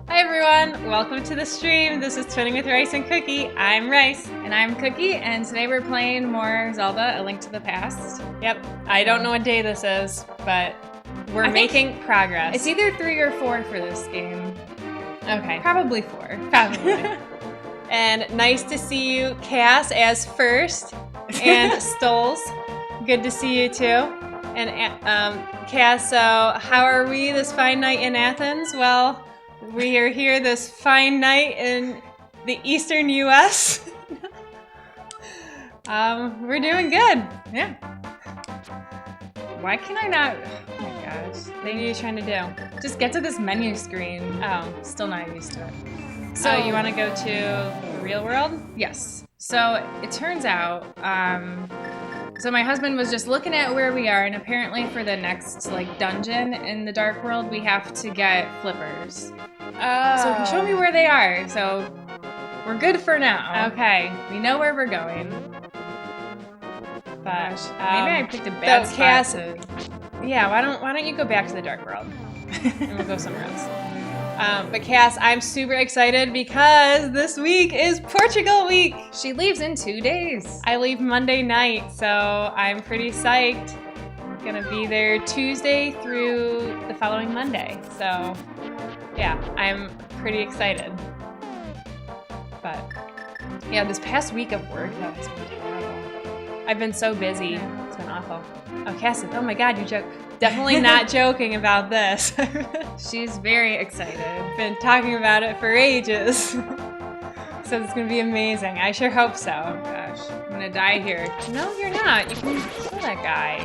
Hi everyone, welcome to the stream. This is Twinning with Rice and Cookie. I'm Rice. And I'm Cookie, and today we're playing more Zelda, A Link to the Past. Yep, I don't know what day this is, but we're making progress. It's either 3 or 4 for this game. Okay. Probably 4. Probably. And nice to see you, Cass, as first, and Stoles. Good to see you too. And Cass, so how are we this fine night in Athens? Well, we are here this fine night in the eastern U.S. We're doing good. Yeah. Why can I not... Oh my gosh. What are you trying to do? Just get to this menu screen. Oh. Still not used to it. So you want to go to the real world? Yes. So it turns out... So my husband was just looking at where we are, and apparently for the next dungeon in the Dark World, we have to get flippers. Oh. So he showed me where they are, so we're good for now. Okay. We know where we're going. But maybe I picked a bad spot Cass, to... Yeah, why don't you go back to the Dark World? And we'll go somewhere else. But Cass, I'm super excited because this week is Portugal week. She leaves in 2 days. I leave Monday night, so I'm pretty psyched. I'm gonna be there Tuesday through the following Monday. So yeah, I'm pretty excited. But yeah, this past week of work, though, has been terrible. I've been so busy. Yeah. It's been awful. Oh, Cass, oh my God, you joke. Definitely not joking about this. She's very excited. Been talking about it for ages. So it's gonna be amazing. I sure hope so. Oh gosh, I'm gonna die here. No, you're not. You can kill that guy.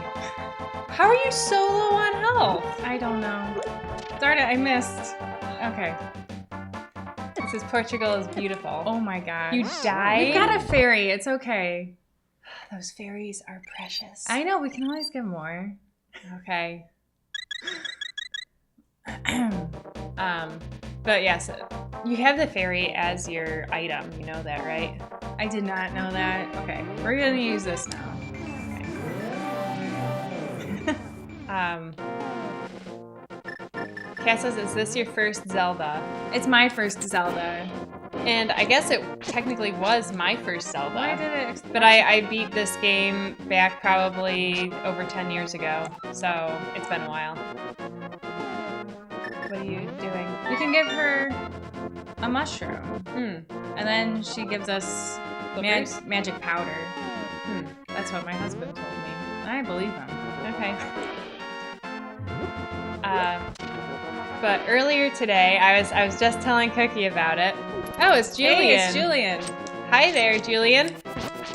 How are you so low on health? I don't know. Darn it, I missed. Okay. This is Portugal is beautiful. Oh my gosh. You died? We've got a fairy. It's okay. Those fairies are precious. I know. We can always get more. Okay. But yes, you have the fairy as your item. You know that, right? I did not know that. Okay, we're gonna use this now. Okay. Cass says, is this your first Zelda? It's my first Zelda. And I guess it technically was my first Zelda. Why did it? But I beat this game back probably over 10 years ago, so it's been a while. What are you doing? We can give her a mushroom. Hmm. And then she gives us Flippers? magic powder. That's what my husband told me. I believe him. Okay. But earlier today, I was just telling Cookie about it. Oh, it's Julian. Hey, it's Julian. Hi there, Julian.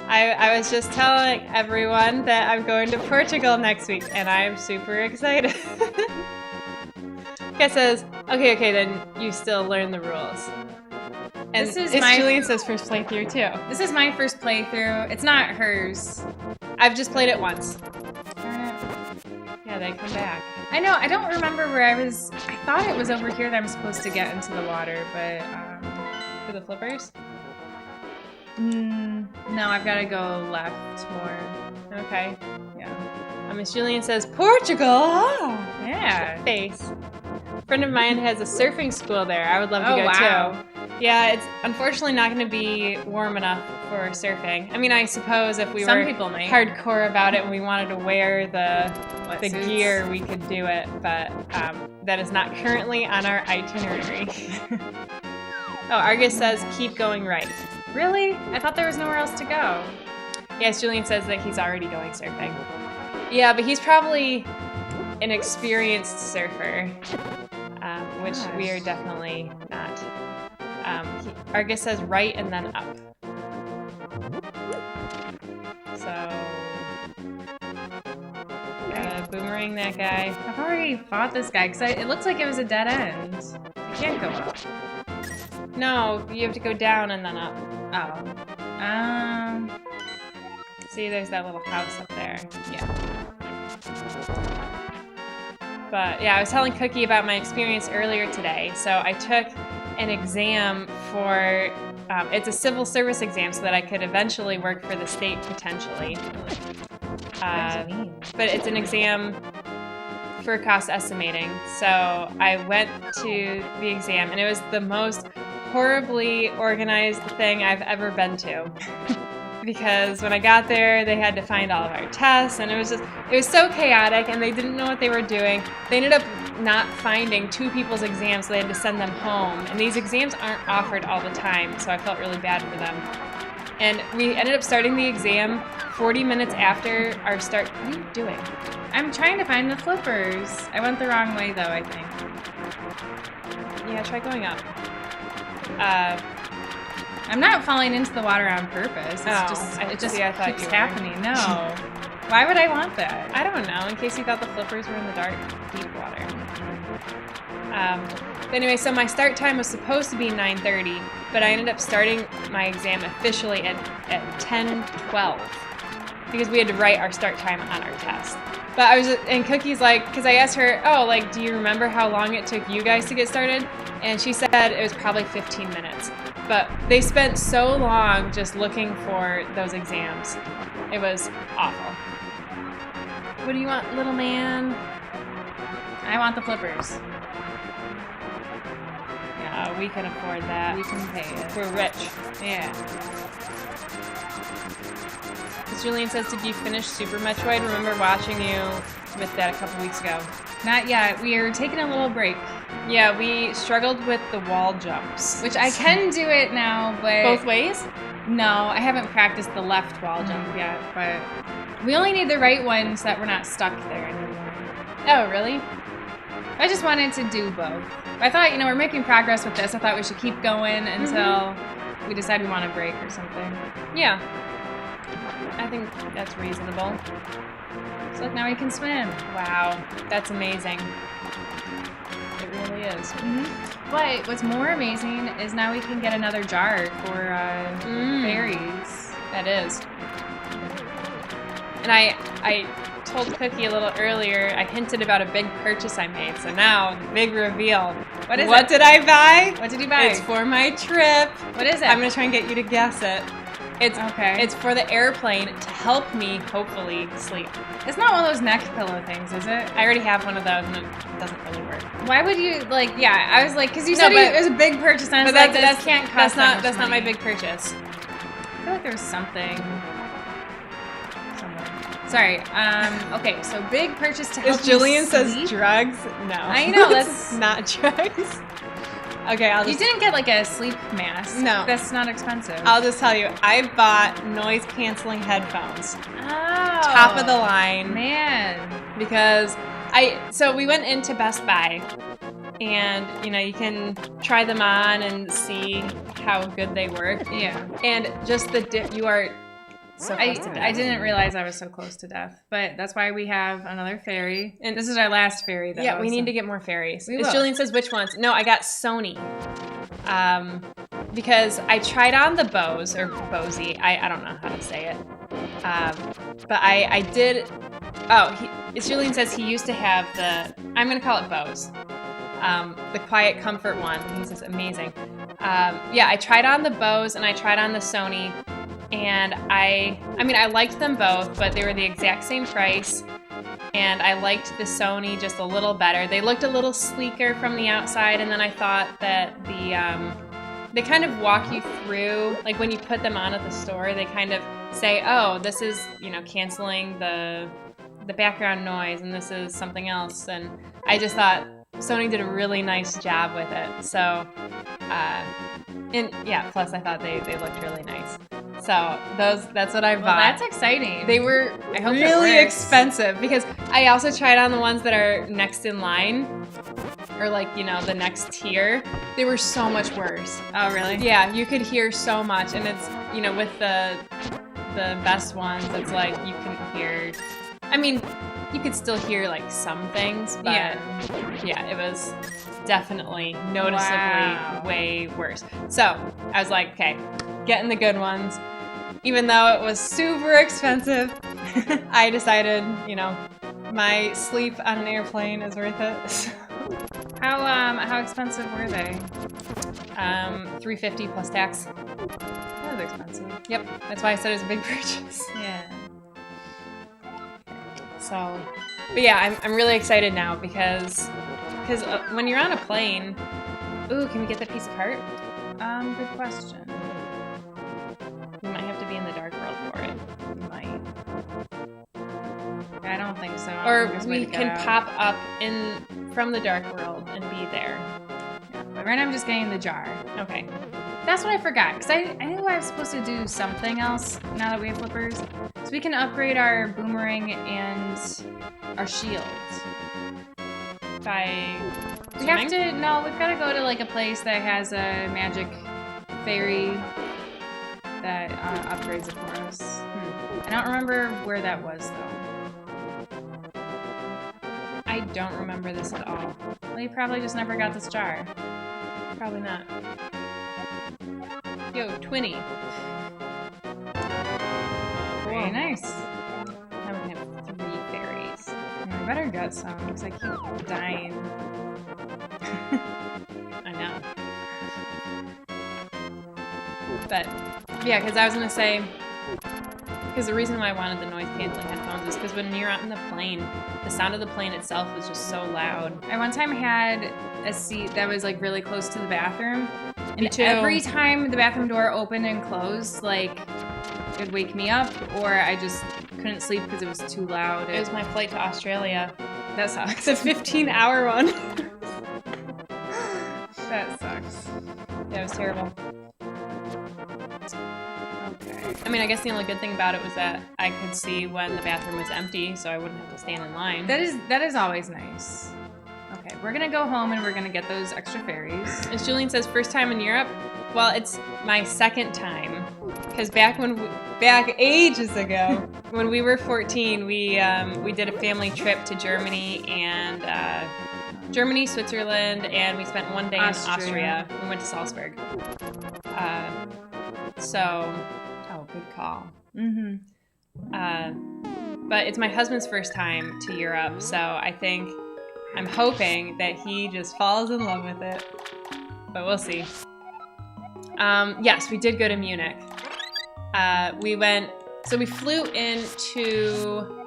I was just telling everyone that I'm going to Portugal next week, and I'm super excited. Cass says, okay, then you still learn the rules. And This is it's my- Julian says first playthrough too. This is my first playthrough. It's not hers. I've just played it once. Darn it. Yeah, they come back. I know. I don't remember where I was. I thought it was over here that I'm supposed to get into the water, but For the flippers? no, I've got to go left more. Okay. Yeah. Miss Julian says, Portugal! Oh, Yeah. face. A friend of mine has a surfing school there. I would love to Oh, go wow. too. Yeah, it's unfortunately not going to be warm enough for surfing. I mean, I suppose if we Some were people might. hardcore about it and we wanted to wear the Wetsuits. gear, we could do it, but that is not currently on our itinerary. Oh, Argus says, keep going right. Really? I thought there was nowhere else to go. Yes, Julian says that he's already going surfing. Yeah, but he's probably an experienced surfer, which we are definitely not. Argus says right and then up. So, gotta boomerang that guy. I've already fought this guy because it looks like it was a dead end. I can't go up. No, you have to go down and then up. Oh. See, there's that little house up there. Yeah. But yeah, I was telling Cookie about my experience earlier today. So I took an exam for, it's a civil service exam so that I could eventually work for the state potentially. What does it mean? But it's an exam for cost estimating. So I went to the exam and it was the most horribly organized thing I've ever been to. Because when I got there, they had to find all of our tests, and it was so chaotic, and they didn't know what they were doing. They ended up not finding 2 people's exams, so they had to send them home. And these exams aren't offered all the time, so I felt really bad for them. And we ended up starting the exam 40 minutes after our start. What are you doing? I'm trying to find the flippers. I went the wrong way, though, I think. Yeah, try going up. I'm not falling into the water on purpose. I Just thought keeps you were. happening. No. Why would I want that? I don't know, in case you thought the flippers were in the dark, deep water. But anyway, so my start time was supposed to be 9:30, but I ended up starting my exam officially at 10:12 because we had to write our start time on our test. But and Cookie's like, because I asked her, oh, like, do you remember how long it took you guys to get started? And she said it was probably 15 minutes. But they spent so long just looking for those exams. It was awful. What do you want, little man? I want the flippers. Yeah, we can afford that. We can pay it. We're rich. Yeah. As Julian says, did you finish Super Metroid? Remember watching you with that a couple weeks ago. Not yet. We are taking a little break. Yeah, we struggled with the wall jumps. Which I can do it now, but... Both ways? No, I haven't practiced the left wall jump yet, but we only need the right one so that we're not stuck there anymore. Oh, really? I just wanted to do both. I thought, we're making progress with this. I thought we should keep going until we decide we want a break or something. Yeah. I think that's reasonable. So look, now we can swim. Wow, that's amazing. It really is. But what's more amazing is now we can get another jar for fairies. That is. And I told Cookie a little earlier, I hinted about a big purchase I made. So now, the big reveal. What is it? What did I buy? What did you buy? It's for my trip. What is it? I'm going to try and get you to guess it. Okay. It's for the airplane to help me, hopefully, sleep. It's not one of those neck pillow things, is it? I already have one of those, and it doesn't really work. Why would you, I was like, because you said it was a big purchase, and I was like, this can't cost that much That's not my money. big purchase. I feel like there was something somewhere. Sorry. Okay, so big purchase to help Julian you sleep? says drugs? No. I know, that's... not drugs. Okay, You didn't get a sleep mask. No. That's not expensive. I'll just tell you, I bought noise-canceling headphones. Oh. Top of the line. Man. Because so we went into Best Buy, and, you can try them on and see how good they work. Yeah. And just you are so close to death. I didn't realize I was so close to death, but that's why we have another fairy. And this is our last fairy, though. Yeah, we need to get more fairies. We will. Julian says which ones. No, I got Sony. Because I tried on the Bose, or Bosey. I don't know how to say it. But I did... Julian says he used to have I'm going to call it Bose. The Quiet Comfort one. He says amazing. I tried on the Bose and I tried on the Sony. And I liked them both, but they were the exact same price. And I liked the Sony just a little better. They looked a little sleeker from the outside, and then I thought that they kind of walk you through, like when you put them on at the store, they kind of say, oh, this is, canceling the background noise, and this is something else. And I just thought Sony did a really nice job with it. So And yeah, plus I thought they looked really nice. So that's what I bought. Well, that's exciting. They were I hope it really works. expensive because I also tried on the ones that are next in line or like, you know, the next tier. They were so much worse. Oh, really? Yeah, you could hear so much, and it's, you know, with the best ones, it's like you can hear. I mean, you could still hear like some things, but yeah, it was definitely noticeably way worse. So I was like, okay, getting the good ones, even though it was super expensive. I decided, you know, my sleep on an airplane is worth it. How expensive were they? $350 plus tax. That was expensive. Yep, that's why I said it was a big purchase. Yeah. So, but yeah, I'm really excited now because when you're on a plane, ooh, can we get that piece of heart? Good question. We might have to be in the dark world for it. We might. I don't think so. Or we can pop up from the dark world and be there. Yeah, but right now I'm just getting the jar. Okay. That's what I forgot, because I knew I was supposed to do something else now that we have flippers. So we can upgrade our boomerang and our shield. We've got to go to like a place that has a magic fairy that upgrades it for us. I don't remember where that was though. I don't remember this at all. Well, you probably just never got this jar. Probably not. Yo, Twinny. Very nice. Now we can have 3 fairies. We better get some, because I keep dying. I know. But, yeah, because I was going to say, because the reason why I wanted the noise canceling headphones is because when you're out in the plane, the sound of the plane itself is just so loud. I one time had a seat that was like really close to the bathroom. Me And too. every time the bathroom door opened and closed, like, it would wake me up, or I just couldn't sleep because it was too loud. It was my flight to Australia. That sucks. It's a 15-hour one. That sucks. Yeah, it was terrible. Okay. I mean, I guess the only good thing about it was that I could see when the bathroom was empty, so I wouldn't have to stand in line. That is always nice. Okay, we're gonna go home and we're gonna get those extra fairies. As Julian says, first time in Europe. Well, it's my second time. Because back ages ago, when we were 14, we did a family trip to Germany and Germany, Switzerland, and we spent one day in Austria. We went to Salzburg. Good call. Mm-hmm. But it's my husband's first time to Europe, so I'm hoping that he just falls in love with it. But we'll see. Yes, we did go to Munich. We flew into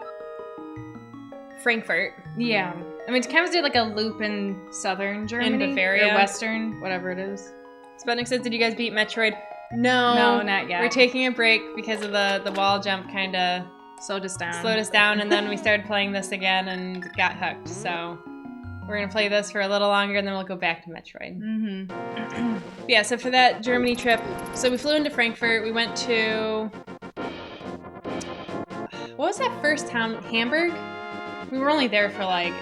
Frankfurt. Yeah. I mean, to kind of do like a loop in southern Germany. In Bavaria. Or western, whatever it is. Sputnik says, did you guys beat Metroid? No, not yet. We're taking a break because of the wall jump kind of slowed us down, and then we started playing this again and got hooked. So we're going to play this for a little longer, and then we'll go back to Metroid. Mm-hmm. Yeah, so for that Germany trip, so we flew into Frankfurt. We went to... What was that first town? Hamburg? We were only there for like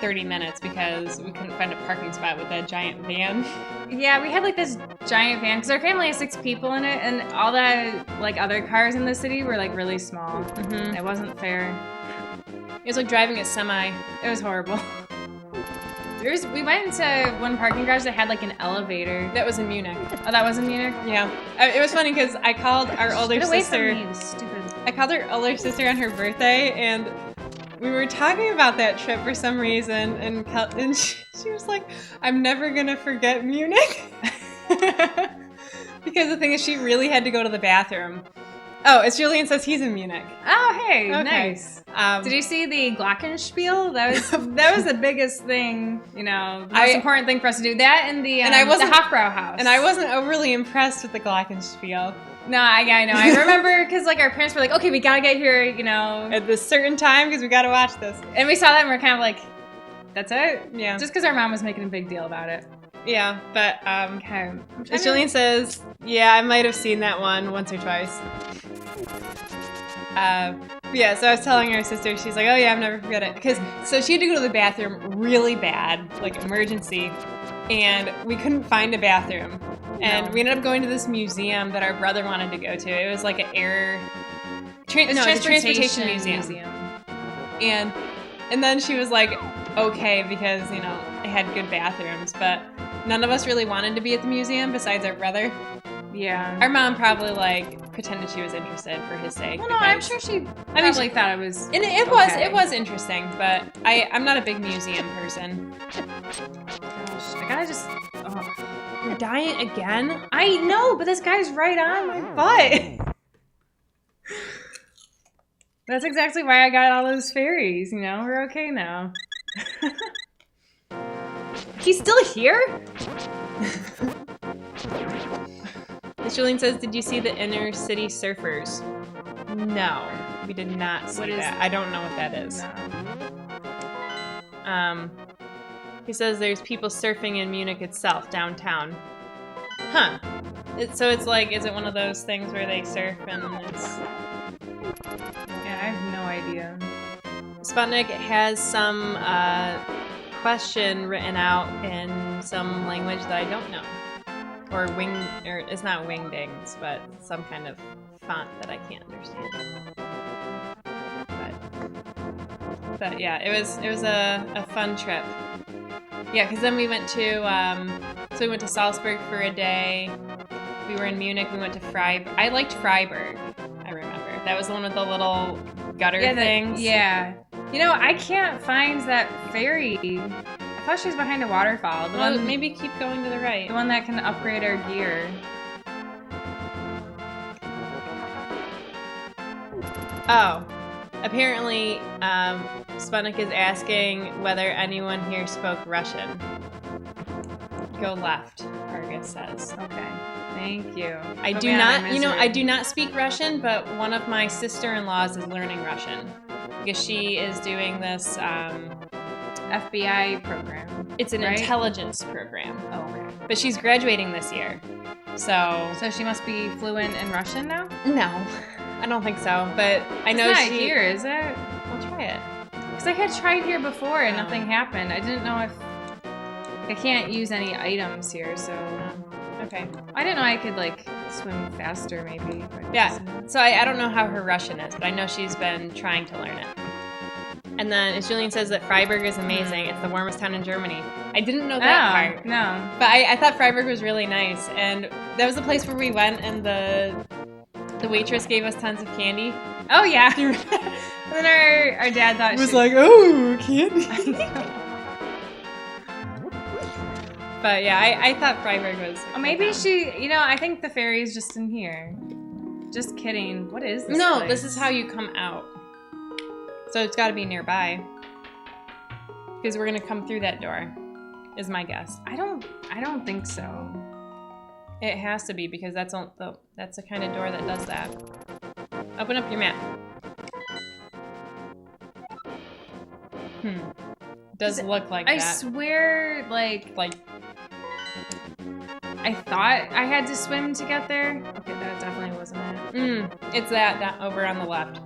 30 minutes because we couldn't find a parking spot with that giant van. Yeah, we had like this giant van because our family has 6 people in it, and all the like other cars in the city were like really small. Mm-hmm. It wasn't fair. It was like driving a semi. It was horrible. We went into one parking garage that had like an elevator. That was in Munich. Oh, that was in Munich? Yeah. It was funny because I called our older Get away sister. from me, you stupid. I called her older sister on her birthday, and we were talking about that trip for some reason, and she was like, I'm never going to forget Munich. Because the thing is, she really had to go to the bathroom. Oh, as Julian says, he's in Munich. Oh, hey, Okay. nice. Did you see the Glockenspiel? That was the biggest thing, the most important thing for us to do. That and the Hofbrauhaus. And I wasn't overly impressed with the Glockenspiel. No, I know. I remember because like our parents were like, okay, we gotta get here, At this certain time because we gotta watch this. And we saw that and we're kind of like, that's it? Yeah. Just because our mom was making a big deal about it. Yeah, but Okay. Julian says, yeah, I might have seen that one once or twice. Yeah, so I was telling her sister, she's like, oh yeah, I've never forget it. So she had to go to the bathroom really bad, like emergency, and we couldn't find a bathroom. And we ended up going to this museum that our brother wanted to go to. It was like an transportation museum. And then she was like, okay, because, you know, it had good bathrooms, but none of us really wanted to be at the museum besides our brother. Yeah. Our mom probably, like, pretended she was interested for his sake. Well, no, I'm sure she probably thought it was. And it was interesting, but I'm not a big museum person. Gosh, I gotta just. Oh. You're dying again? I know, but this guy's right on my butt. That's exactly why I got all those fairies, you know? We're okay now. He's still here? Julian says, did you see the Inner City Surfers? No, we did not see that. I don't know what that is. No. He says there's people surfing in Munich itself, downtown. Huh. So it's like, is it one of those things where they surf and it's... Yeah, I have no idea. Sputnik has some question written out in some language that I don't know. Or it's not wingdings, but some kind of font that I can't understand. But yeah, it was a fun trip. Yeah, because then we went to Salzburg for a day. We were in Munich. We went to Freiburg. I liked Freiburg. I remember that was the one with the little gutter things. Yeah. You know, I can't find that ferry. I thought she was behind a waterfall. Maybe keep going to the right. The one that can upgrade our gear. Oh. Apparently, Sputnik is asking whether anyone here spoke Russian. Go left, Argus says. Okay. Thank you. I do not speak Russian, but one of my sister-in-laws is learning Russian. Because she is doing this FBI program. It's an intelligence program. Oh, okay. But she's graduating this year. So she must be fluent in Russian now? No. I don't think so. But I know it's not here, is it? I'll try it. Because I had tried here before and nothing happened. I didn't know if I can't use any items here, so okay. I didn't know I could like swim faster maybe. Yeah. So I don't know how her Russian is, but I know she's been trying to learn it. And then as Julian says that Freiburg is amazing. It's the warmest town in Germany. I didn't know that part. No. But I thought Freiburg was really nice. And that was the place where we went and the waitress gave us tons of candy. Oh yeah. And then our dad thought she was like, oh, candy. But yeah, I thought Freiburg was... Oh, maybe I think the ferry is just in here. Just kidding. What is this place? This is how you come out. So it's got to be nearby. Because we're going to come through that door, is my guess. I don't think so. It has to be, because that's the kind of door that does that. Open up your map. Does look like that. I swear, like I thought I had to swim to get there. Okay, that definitely wasn't it. It's that over on the left.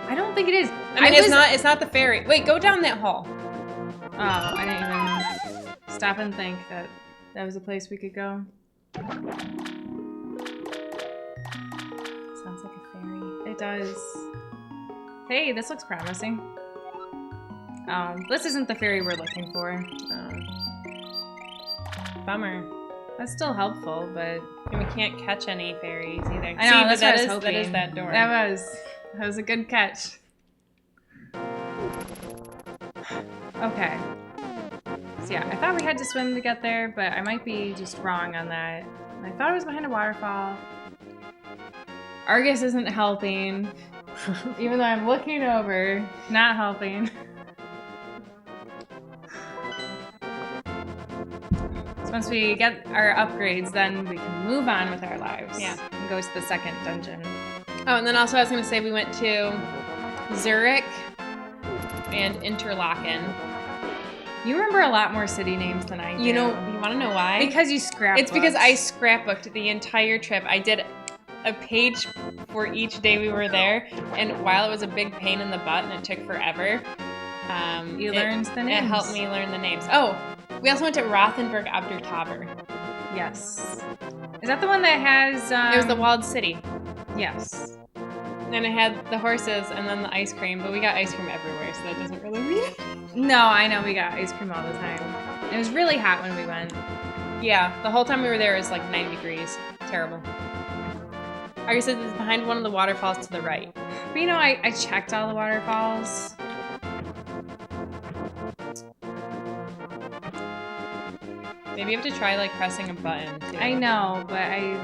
I don't think it is. I mean, it's not the ferry. Wait, go down that hall. Oh, I didn't even stop and think that was a place we could go. Sounds like a ferry. It does. Hey, this looks promising. This isn't the ferry we're looking for. Bummer. That's still helpful, but we can't catch any ferries either. I know, that's what I was hoping. That is that door. That was a good catch. Okay. So yeah, I thought we had to swim to get there, but I might be just wrong on that. I thought it was behind a waterfall. Argus isn't helping, even though I'm looking over, not helping. Once we get our upgrades, then we can move on with our lives. Yeah. And go to the second dungeon. Oh, and then also I was going to say we went to Zurich and Interlaken. You remember a lot more city names than I do. You know, want to know why? Because you scrapbooked. It's because I scrapbooked the entire trip. I did a page for each day we were there, and while it was a big pain in the butt and it took forever, you learned the names. It helped me learn the names. Oh, we also went to Rothenburg ab der Tauber. Yes. Is that the one that has... it was the walled city. Yes. And it had the horses and then the ice cream, but we got ice cream everywhere, so that doesn't really mean it. No, I know we got ice cream all the time. It was really hot when we went. Yeah, the whole time we were there it was like 90 degrees. Terrible. Argus says it's behind one of the waterfalls to the right. But you know, I checked all the waterfalls. Maybe you have to try like pressing a button too. I know, but I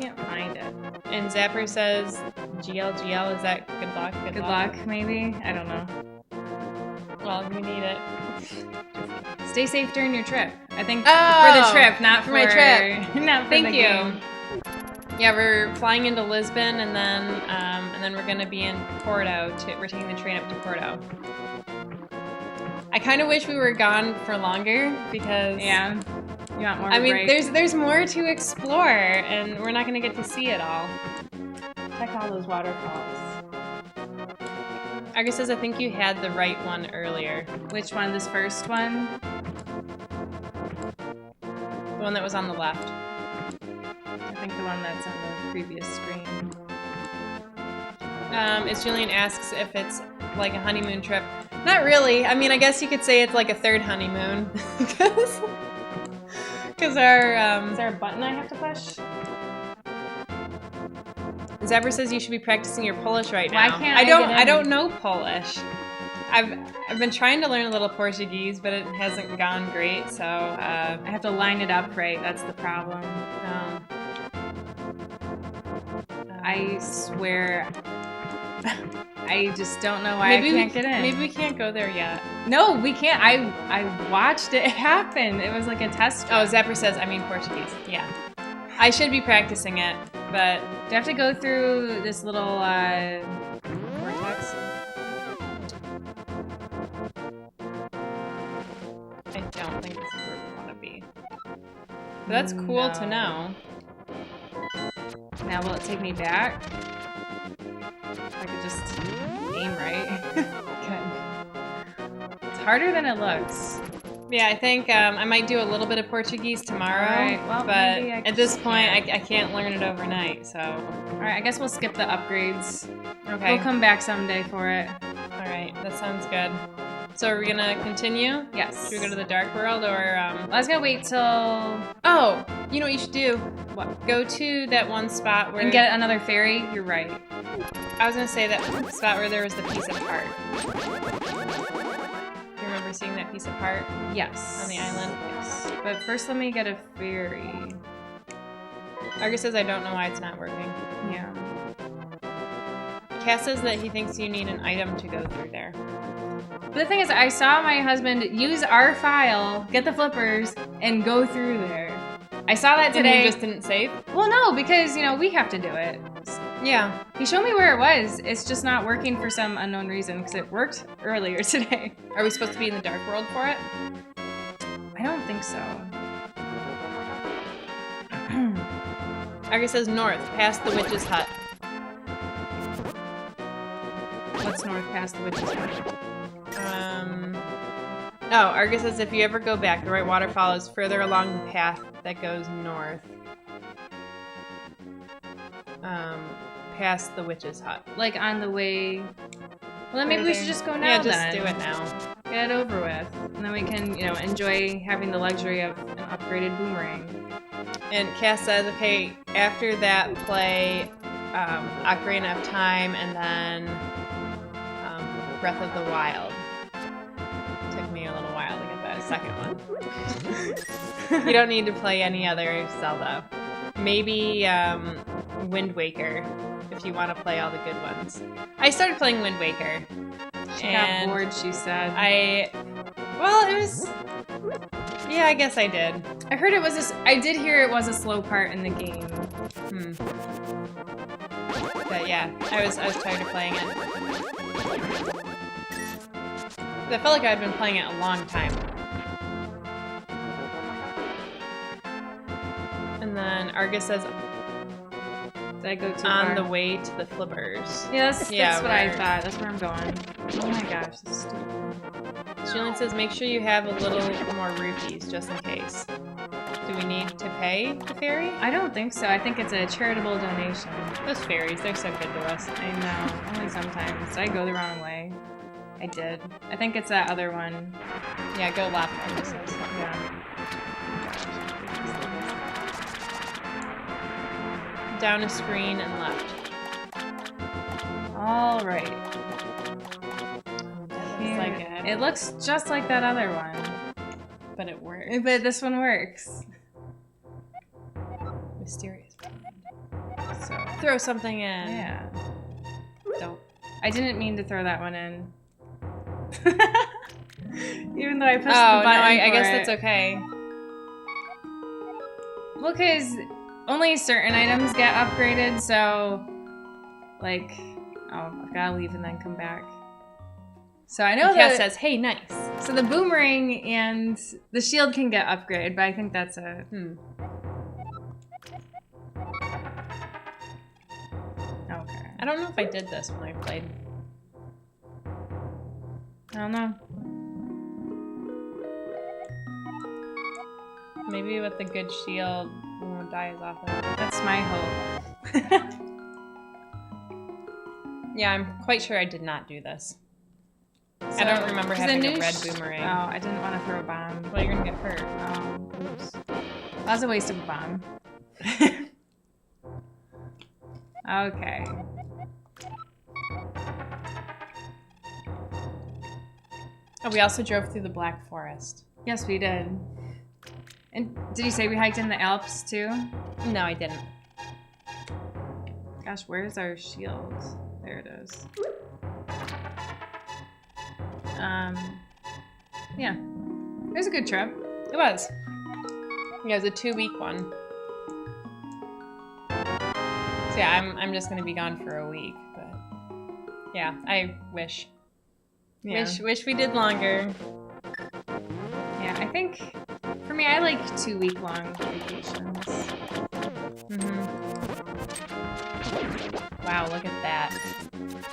can't find it. And Zapper says GLGL, is that good luck? Good luck, maybe? I don't know. Well, you need it. Stay safe during your trip. I think Oh, for the trip, not for my trip. Not for Thank the you. game. Yeah, we're flying into Lisbon and then we're gonna be in Porto. We're taking the train up to Porto. I kind of wish we were gone for longer because Yeah. You want more of I a mean, break? there's more to explore, and we're not gonna get to see it all. Check all those waterfalls. Argus says, I think you had the right one earlier. Which one? This first one? The one that was on the left. I think the one that's on the previous screen. As Julian asks if it's like a honeymoon trip. Not really. I mean, I guess you could say it's like a third honeymoon. Because our... Is there a button I have to push? Zebra says you should be practicing your Polish right Why now. can't I get in? I don't know Polish. I've been trying to learn a little Portuguese, but it hasn't gone great. So I have to line it up right. That's the problem. I swear, I just don't know why I can't get in. Maybe we can't go there yet. No, we can't. I watched it happen. It was like a test. Oh, Zapper says I mean Portuguese. Yeah, I should be practicing it, but do I have to go through this little vortex? I don't think this is where we want to be. But that's cool to know. Now will it take me back? If I could just aim right. Good. It's harder than it looks. Yeah, I think I might do a little bit of Portuguese tomorrow. Alright, well, but maybe I at this can- point, I can't learn it overnight. So, Alright, I guess we'll skip the upgrades. okay. We'll come back someday for it. All right, that sounds good. So are we gonna continue? Yes. Should we go to the dark world or? Well, I was gonna wait till Oh, you know what you should do? what? Go to that one spot where. And get another fairy? You're right. I was gonna say that spot where there was the piece of heart. You remember seeing that piece of heart Yes. on the island? Yes. But first let me get a fairy. Argus says I don't know why it's not working. Yeah. Cass says that he thinks you need an item to go through there. But the thing is, I saw my husband use our file, get the flippers, and go through there. I saw that And today. you just didn't save? Well, no, because, you know, we have to do it. Yeah. He showed me where it was. It's just not working for some unknown reason, because it worked earlier today. Are we supposed to be in the dark world for it? I don't think so. Argus says north, past the witch's hut. What's north past the witch's hut? Oh, Argus says if you ever go back, the right waterfall is further along the path that goes north. Past the witch's hut. Like on the way... Well, then maybe we should just go now, Yeah, just then. do it now. Get it over with. And then we can, you know, enjoy having the luxury of an upgraded boomerang. And Cass says, okay, after that play Ocarina of Time and then Breath of the Wild. Took me a little while to get that second one. You don't need to play any other Zelda. Maybe Wind Waker, if you want to play all the good ones. I started playing Wind Waker. She got bored, she said. Well, it was... Yeah, I guess I did. I heard it was I did hear it was a slow part in the game. But yeah, I was tired of playing it. I felt like I'd been playing it a long time. Marcus says Did I go too on far? the way to the flippers. Yeah, that's what I we're- thought. That's where I'm going. Oh my gosh, this is stupid. Julian says make sure you have a little more rupees just in case. Do we need to pay the ferry? I don't think so. I think it's a charitable donation. Those ferries, they're so good to us. I know. Only sometimes. Did I go the wrong way? I did. I think it's that other one. Yeah, go left. Marcus says. Yeah. Down a screen and left. All right. It's like it. It looks just like that other one, But it works. but this one works. Mysterious. So Throw something in. yeah. Don't. I didn't mean to throw that one in. Even though I pushed Oh, the no, button I for guess it. that's okay. Well, because only certain items get upgraded, so like, oh, I've got to leave and then come back. So I know Cat that. says, hey, nice. So the boomerang and the shield can get upgraded, but I think that's a Okay. I don't know if I did this when I played. I don't know. Maybe with the good shield, we won't die as often. That's my hope. Yeah, I'm quite sure I did not do this. I don't remember 'cause having the a new red boomerang. Oh, I didn't want to throw a bomb. Well, you're gonna get hurt. Oops. That was a waste of a bomb. Okay. Oh, we also drove through the Black Forest. Yes, we did. And did you say we hiked in the Alps too? No, I didn't. Gosh, where's our shield? There it is. Yeah. It was a good trip. It was. Yeah, it was a 2-week one. So yeah, I'm just gonna be gone for a week, but yeah, I wish. Yeah. Wish we did longer. Yeah, I think for me, I like 2-week-long vacations. Wow, look at that.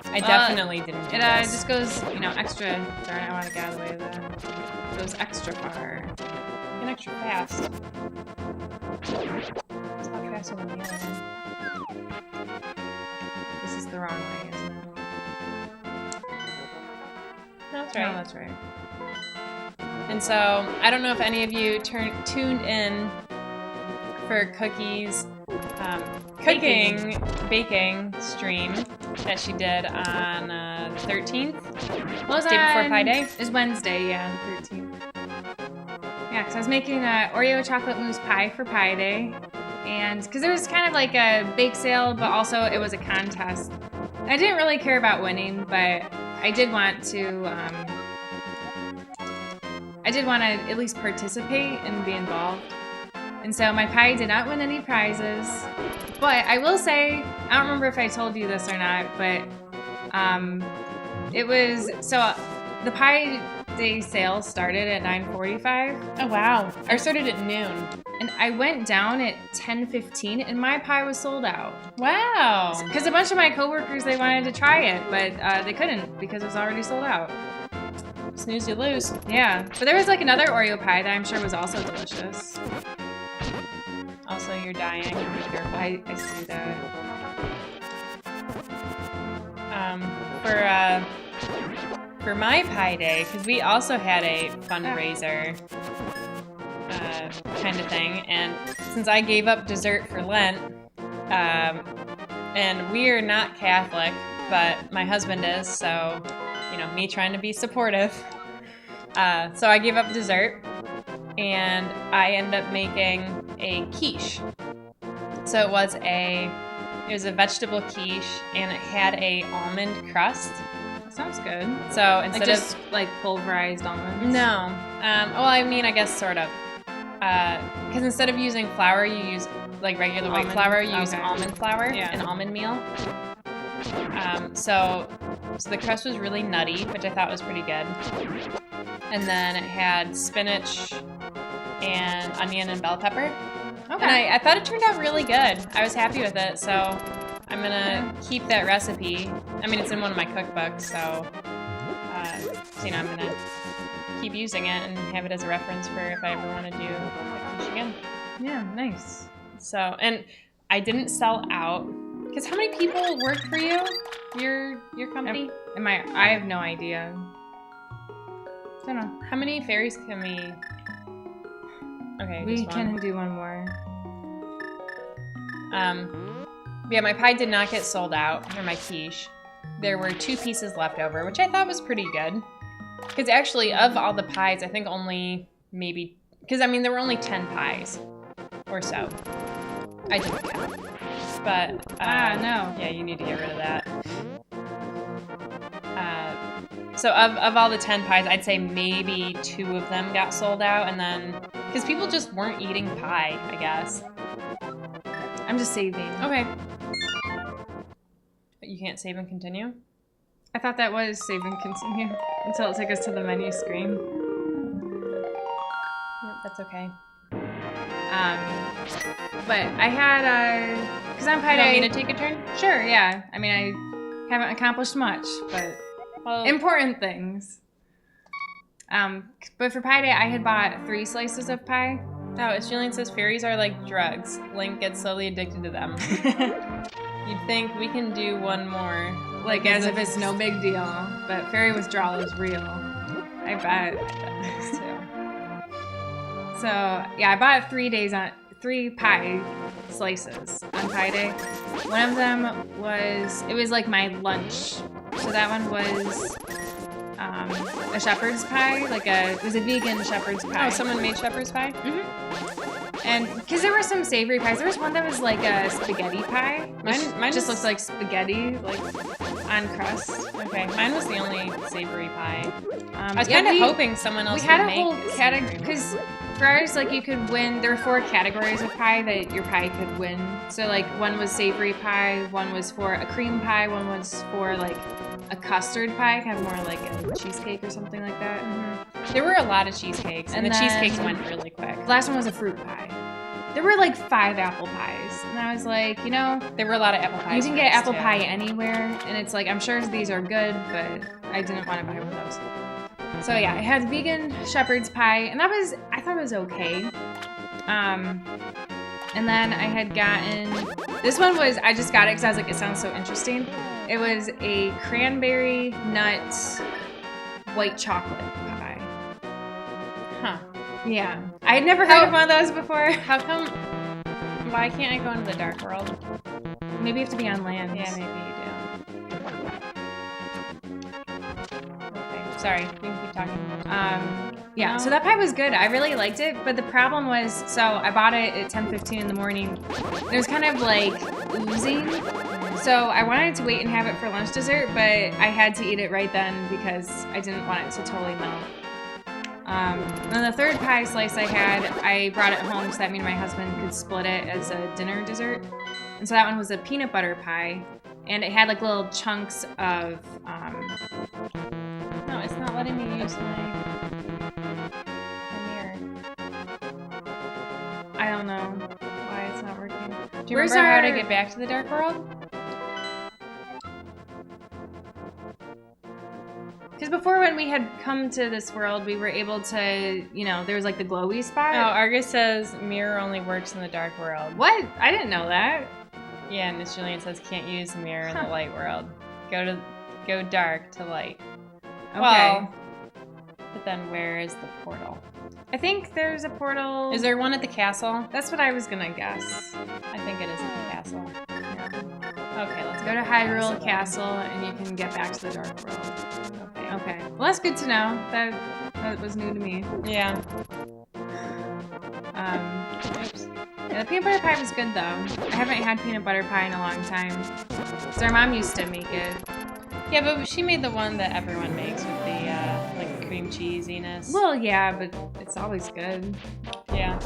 I definitely didn't do It this. just goes, extra. Darn it, I want to get out of the way of that. It goes extra far. And extra fast. It's not faster than the other one. This is the wrong way, isn't it? No, that's No, right. that's right. And so, I don't know if any of you tuned in for Cookie's baking stream that she did on the 13th. What was Day before on- Pi Day? It's Wednesday, yeah, the 13th. Yeah, because I was making an Oreo chocolate mousse pie for Pi Day. And because there was kind of like a bake sale, but also it was a contest. I didn't really care about winning, but I did want to at least participate and be involved. And so my pie did not win any prizes. But I will say, I don't remember if I told you this or not, but it was, so the Pi Day sale started at 9:45. Oh, wow. Ours started at noon. And I went down at 10:15 and my pie was sold out. Wow. Because a bunch of my coworkers, they wanted to try it, but they couldn't because it was already sold out. Snooze, you lose. Yeah, but there was like another Oreo pie that I'm sure was also delicious. Also, you're dying. Be careful. I see that. For my Pi Day, because we also had a fundraiser kind of thing, and since I gave up dessert for Lent, and we're not Catholic, but my husband is, so, me trying to be supportive. So I gave up dessert, and I ended up making a quiche. So it was a vegetable quiche, and it had a almond crust. Sounds good. So instead Just like pulverized almonds. no, well, I mean, I guess sort of, because instead of using flour, you use like regular white Almond. flour. You use Okay. almond flour, Yeah. an almond meal. So the crust was really nutty, which I thought was pretty good. And then it had spinach and onion and bell pepper. Okay. And I thought it turned out really good. I was happy with it, so I'm gonna keep that recipe. I mean, it's in one of my cookbooks, so I'm gonna keep using it and have it as a reference for if I ever want to do a quiche again. Yeah, nice. So, and I didn't sell out because how many people work for you? Your company? I have no idea. Don't know. How many fairies can we? Okay, We just can one. do one more. Yeah, my pie did not get sold out, or my quiche. There were 2 pieces left over, which I thought was pretty good. Because actually, of all the pies, I think only maybe... Because, I mean, there were only 10 pies or so. I didn't count. But, no. yeah, you need to get rid of that. So of all the 10 pies, I'd say maybe 2 of them got sold out. And then... Because people just weren't eating pie, I guess. I'm just saving. Okay. But you can't save and continue? I thought that was save and continue until it took us to the menu screen. Yep, that's okay. But I had because on Pi You want Day. me to take a turn? Sure, yeah. I mean, I haven't accomplished much, but Well, important things. But for Pi Day, I had bought 3 slices of pie. oh, as Julian says, fairies are like drugs. Link gets slowly addicted to them. You'd think we can do one more. Like as if it's no big deal. But fairy withdrawal is real. I bet. Too. So yeah, I bought 3 pie slices on Pi Day. One of them it was like my lunch. So that one was a shepherd's pie, it was a vegan shepherd's pie. Oh, someone made shepherd's pie? And because there were some savory pies, there was one that was like a spaghetti pie. Mine just was- looks like spaghetti, like on crust. Okay, mine was the only savory pie. I was Yeah, kind of we- hoping someone else We had would a make whole savory category ones. because for ours, like you could win. There were 4 categories of pie that your pie could win. So like one was savory pie, one was for a cream pie, one was for like a custard pie, kind of more like a cheesecake or something like that. There were a lot of cheesecakes, and And the cheesecakes then- went really quick. The last one was a fruit pie. There were like 5 apple pies, and I was like, There were a lot of apple pies. you can for get us, apple too. pie anywhere, and it's like I'm sure these are good, but I didn't want to buy one of those. So yeah, I had vegan shepherd's pie, and I thought it was okay. And then I had gotten this one I just got it because I was like, it sounds so interesting. It was a cranberry nut white chocolate pie. Huh. Yeah, I had never heard of one of those before. How come? Why can't I go into the dark world? Maybe you have to be on land. Yeah, maybe you do. Okay, sorry. You can keep talking. Yeah, No. so that pie was good. I really liked it, but the problem was, so I bought it at 10:15 in the morning. It was kind of like oozing. So I wanted to wait and have it for lunch dessert, but I had to eat it right then because I didn't want it to totally melt. And the third pie slice I brought it home so that me and my husband could split it as a dinner dessert. And so that one was a peanut butter pie, and it had like little chunks of No, it's not letting me use my mirror. I don't know why it's not working. Do you Where's remember how to our- get back to the dark world? Because before, when we had come to this world, we were able to, there was like the glowy spot. Oh, Argus says mirror only works in the dark world. What? I didn't know that. Yeah, and Miss Julian says can't use the mirror in the light world. Go dark to light. Okay. Well, but then where is the portal? I think there's a portal. Is there one at the castle? That's what I was gonna guess. I think it is at the castle. Okay, let's Go to Hyrule Castle, and you can get back to the dark world. Okay. Well, that's good to know. That was new to me. Yeah. Oops. Yeah, the peanut butter pie was good though. I haven't had peanut butter pie in a long time. So our mom used to make it. Yeah, but she made the one that everyone makes with the like cream cheesiness. Well, yeah, but it's always good. Yeah.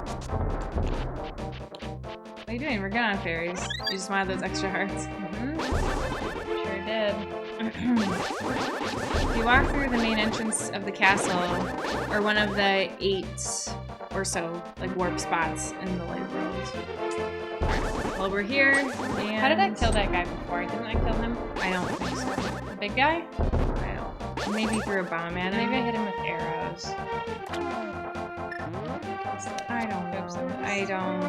What are you doing? We're good on fairies. You just wanted those extra hearts. Sure did. If you walk through the main entrance of the castle, or one of the 8 or so, like warp spots in the light world. Well, we're here. And How did I kill that guy before? Didn't I kill him? I don't think so. The big guy? I don't. Maybe threw a bomb at him. Maybe I hit him with arrows. I don't know. I don't.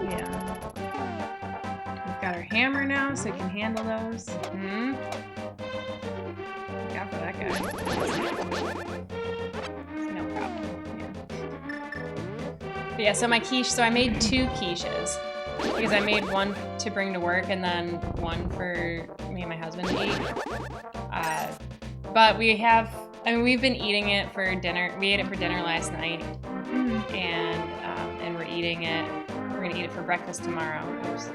Yeah. We've got our hammer now, so we can handle those. Hmm? Look out for that guy. No problem. But yeah, so my quiche, so I made 2 quiches. Because I made one to bring to work and then one for me and my husband to eat. But we've been eating it for dinner. We ate it for dinner last night. And we're eating it. We're gonna eat it for breakfast tomorrow. Oops.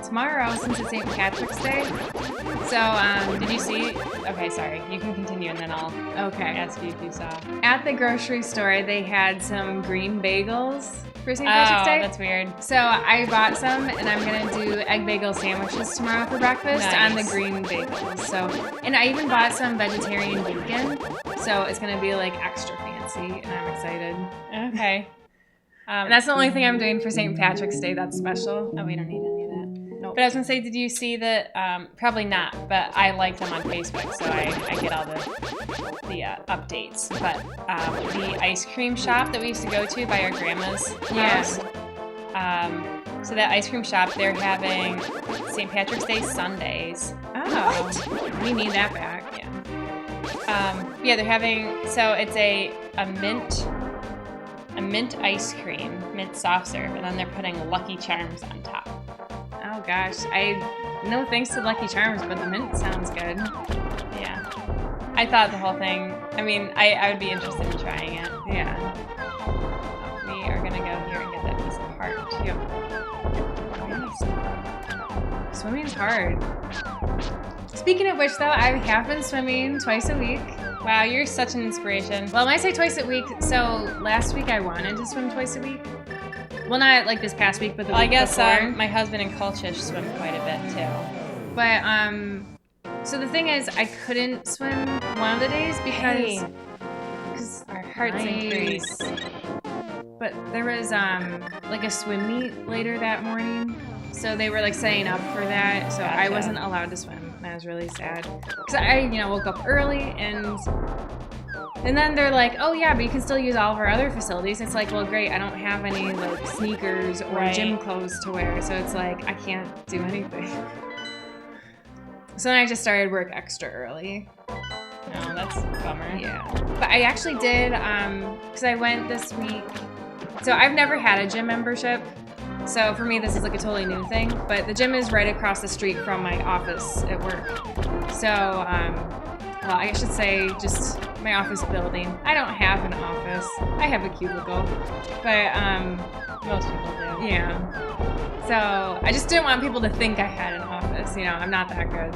Tomorrow, since it's St. Patrick's Day. So, Did you see? Okay, sorry. You can continue and then I'll ask you if you saw. At the grocery store, they had some green bagels for St. Patrick's Day. Oh, that's weird. So I bought some, and I'm gonna do egg bagel sandwiches tomorrow for breakfast on the green bagels. So, and I even bought some vegetarian bacon. So it's gonna be like extra fancy, and I'm excited. Okay. And that's the only thing I'm doing for St. Patrick's Day that's special. Oh, we don't need any of that. Nope. But I was gonna say, did you see that? Probably not, but I like them on Facebook, so I get all the updates. But the ice cream shop that we used to go to by our grandma's house. So that ice cream shop, they're having St. Patrick's Day sundaes. Oh, we need that back. Yeah, they're having. So it's a mint ice cream, mint soft serve, and then they're putting Lucky Charms on top. Oh gosh, no thanks to Lucky Charms, but the mint sounds good. Yeah. I thought the whole thing, I mean, I would be interested in trying it. Yeah. We are gonna go here and get that piece of heart too. Nice. Swimming's hard. Speaking of which though, I have been swimming twice a week. Wow, you're such an inspiration. Well, when I say twice a week, so last week I wanted to swim twice a week. Well, not like this past week, but the week I guess before. my husband and Kolchish swim quite a bit too. But so the thing is, I couldn't swim one of the days because our hearts increase. But there was like a swim meet later that morning, so they were like setting up for that. So I wasn't allowed to swim, and I was really sad because I woke up early and then they're like, oh yeah, but you can still use all of our other facilities. It's like, well, great, I don't have any like sneakers or gym clothes to wear, so it's like I can't do anything. So then I just started work extra early. Oh, that's a bummer. Yeah, but I actually did because I went this week. So I've never had a gym membership. So for me, this is like a totally new thing. But the gym is right across the street from my office at work. So, well, I should say just my office building. I don't have an office. I have a cubicle. But most people do. Yeah. So I just didn't want people to think I had an office. I'm not that good.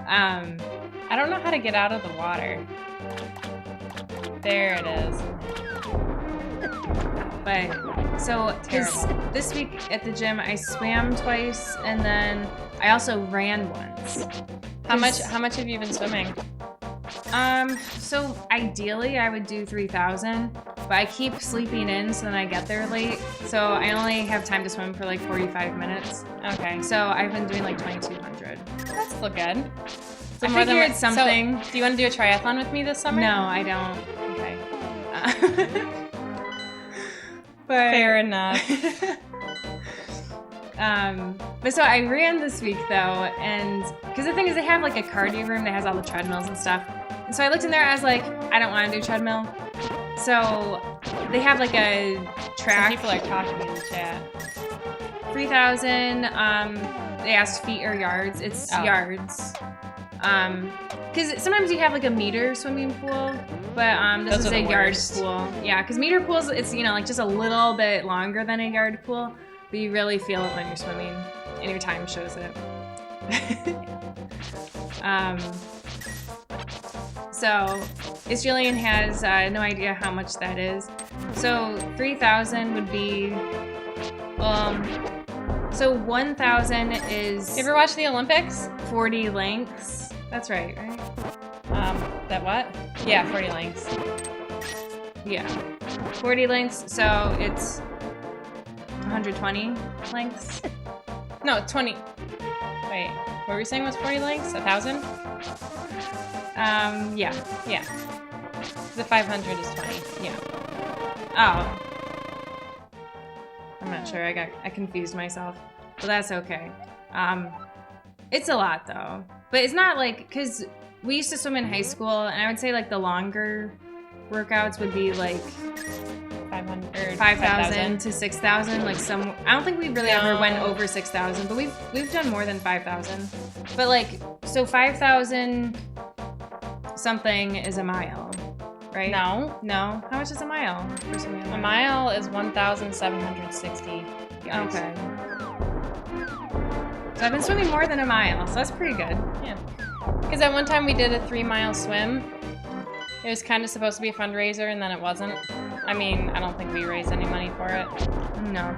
I don't know how to get out of the water. There it is. But so this week at the gym, I swam twice, and then I also ran once. How much have you been swimming? So ideally I would do 3,000, but I keep sleeping in, so then I get there late. So I only have time to swim for like 45 minutes. Okay. So I've been doing like 2,200. That's still good. So I figured something. So, do you want to do a triathlon with me this summer? No, I don't. Okay. But fair enough. But so I ran this week though, and because the thing is they have like a cardio room that has all the treadmills and stuff. And so I looked in there, I was like, I don't want to do treadmill. So they have like a track. Some people are talking in the chat. 3,000. They asked feet or yards. It's yards. Because sometimes you have like a meter swimming pool, but this is a yard pool. Yeah, because meter pools, it's like just a little bit longer than a yard pool, but you really feel it when you're swimming, and your time shows it. So Israelian has no idea how much that is. So 3,000 would be, so 1,000 is... You ever watch the Olympics? 40 lengths. That's right? That what? Yeah, 40 lengths. Yeah. 40 lengths, so it's 120 lengths. No, 20. Wait, what were we saying was 40 lengths? 1,000? Yeah. Yeah. The 500 is 20. Yeah. Oh. I'm not sure. I confused myself. But that's okay. It's a lot though. But it's not like, because we used to swim in high school, and I would say like the longer workouts would be like 5,000 to 6,000. Like I don't think we really ever went over 6,000, but we've done more than 5,000. But like, so 5,000 something is a mile, right? No. How much is a mile for swimming? A mile is 1,760 yards. Okay. So I've been swimming more than a mile, so that's pretty good. Yeah. Because at one time we did a 3-mile swim. It was kind of supposed to be a fundraiser, and then it wasn't. I mean, I don't think we raised any money for it. No.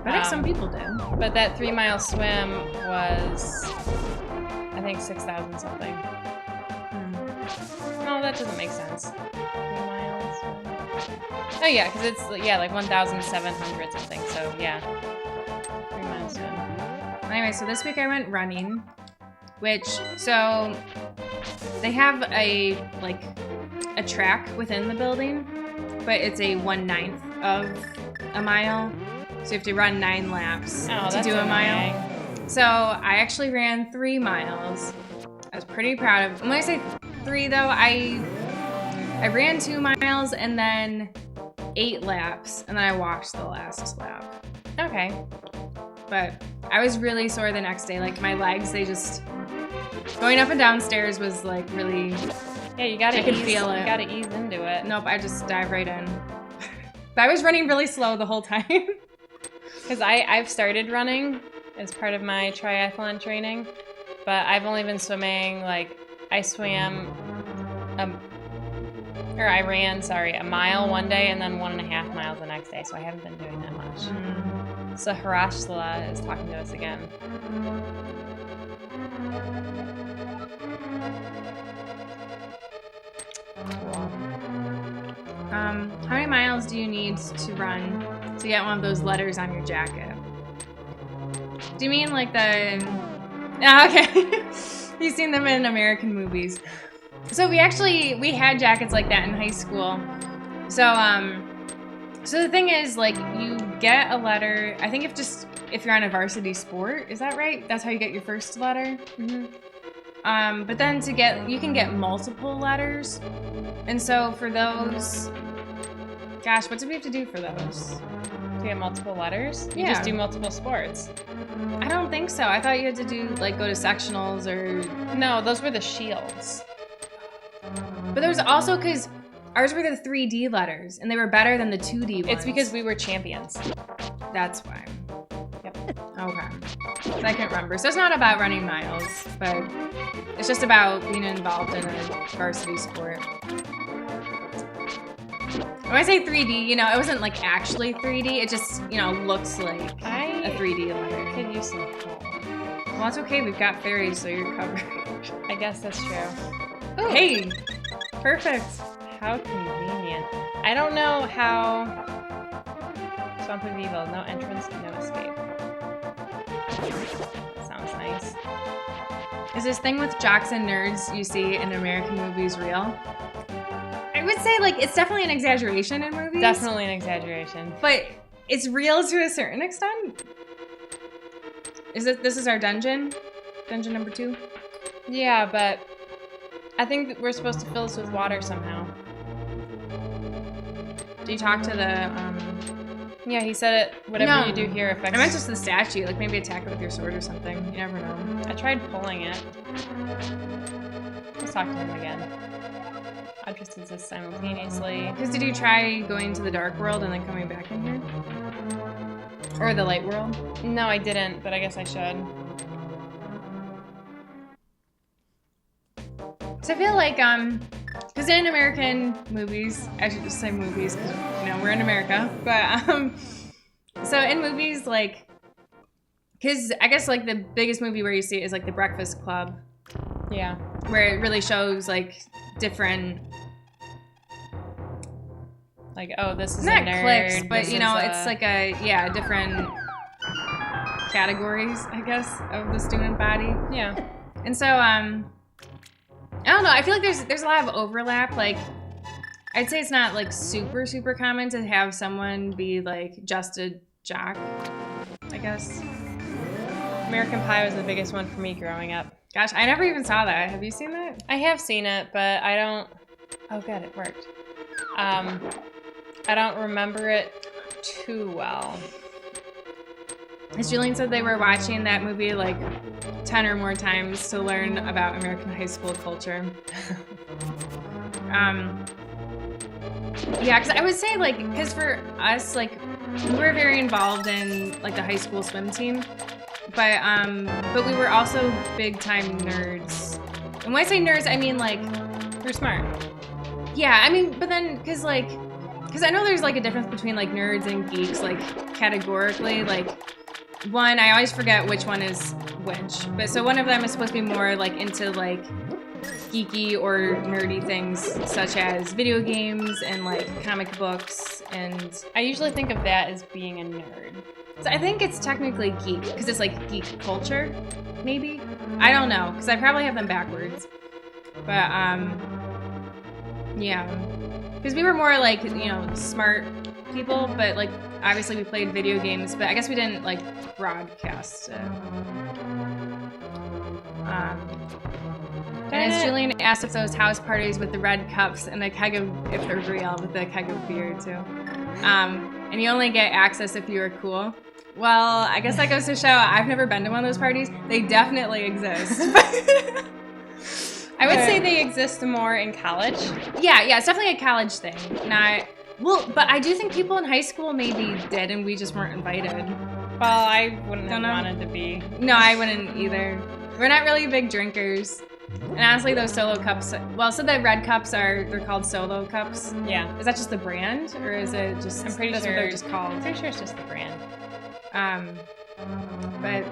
But I think some people did. But that 3-mile swim was, I think, 6,000 something. No, that doesn't make sense. 3 miles. Oh yeah, because it's like 1,700 something. So yeah, 3 miles swim. Anyway, so this week I went running, so they have a track within the building, but it's a 1/9 of a mile. So you have to run 9 laps to do a mile. So I actually ran 3 miles. I was pretty proud of. When I say 3 though, I ran 2 miles and then 8 laps, and then I walked the last lap. Okay. But I was really sore the next day. Like my legs, going up and down stairs was like really. Yeah, you gotta. I could feel it. You gotta ease into it. Nope, I just dive right in. But I was running really slow the whole time. Because I've started running as part of my triathlon training, but I've only been swimming, I ran a mile one day and then 1.5 miles the next day, so I haven't been doing that much. So Harashla is talking to us again. How many miles do you need to run to get one of those letters on your jacket? Do you mean like the... Oh, okay. You've seen them in American movies. So we had jackets like that in high school. So the thing is, you get a letter, I think if you're on a varsity sport, is that right? That's how you get your first letter? Mm-hmm. But then you can get multiple letters. And so for those, gosh, what do we have to do for those? To get multiple letters? You Yeah. just do multiple sports. I don't think so. I thought you had to do, go to sectionals or... No, those were the shields. But there was also, because ours were the 3D letters, and they were better than the 2D ones. It's because we were champions. That's why. Yep. Okay. So I can't remember. So it's not about running miles, but it's just about being involved in a varsity sport. When I say 3D, it wasn't actually 3D. It just, looks like a 3D letter. Could use some help. Well, it's okay. We've got fairies, so you're covered. I guess that's true. Ooh. Hey, perfect. How convenient. I don't know how... Swamp of Evil, no entrance, no escape. That sounds nice. Is this thing with jocks and nerds you see in American movies real? I would say, it's definitely an exaggeration in movies. Definitely an exaggeration. But it's real to a certain extent. This is our dungeon? Dungeon number 2? Yeah, but I think that we're supposed to fill this with water somehow. Do you talk to the, Yeah, he said whatever you do here affects... I meant just the statue, maybe attack it with your sword or something. You never know. I tried pulling it. Let's talk to him again. Objects exist simultaneously. Because did you try going to the dark world and then coming back in here? Or the light world? No, I didn't, but I guess I should. So I feel like, because in American movies, I should just say movies because, we're in America, but, so in movies, because I guess like the biggest movie where you see it is like The Breakfast Club, Yeah. where it really shows like different, Like, oh, this is not a nerd. cliques, but this you know, is it's like different categories, I guess, of the student body. yeah. And so, I don't know. I feel like there's a lot of overlap. Like, I'd say it's not like super common to have someone be like just a jock, I guess. American Pie was the biggest one for me growing up. Gosh, I never even saw that. Have you seen that? I have seen it, but I don't. Oh, good, it worked. I don't remember it too well. As Julian said, they were watching that movie like 10 or more times to learn about American high school culture. Yeah, because I would say like, because for us, like, we were very involved in like the high school swim team, but we were also big time nerds. And when I say nerds, I mean like, We're smart. yeah, I mean, but then because I know there's like a difference between like nerds and geeks, like categorically, like. One, I always forget which one is which. But so one of them is supposed to be more like into like geeky or nerdy things such as video games and like comic books, and I usually think of that as being a nerd. so I think it's technically geek because it's like geek culture, maybe. I don't know because I probably have them backwards. But yeah, because we were more like, you know, smart people, but like obviously we played video games, but I guess we didn't like broadcast it. And as Julian asked if those house parties with the red cups and a keg of, if they're real, with a keg of beer too. And you only get access if you are cool. Well, I guess that goes to show I've never been to one of those parties. They definitely exist. I would say they exist more in college. Yeah, it's definitely a college thing. Not well, but I do think people in high school maybe did, and we just weren't invited. Well, I wouldn't have wanted to be. No, I wouldn't either. We're not really big drinkers. And honestly, those solo cups, well, so the red cups they're called solo cups. Yeah. Is that just the brand, or is it just, I'm pretty that's sure what they're just called? I'm pretty sure it's just the brand. But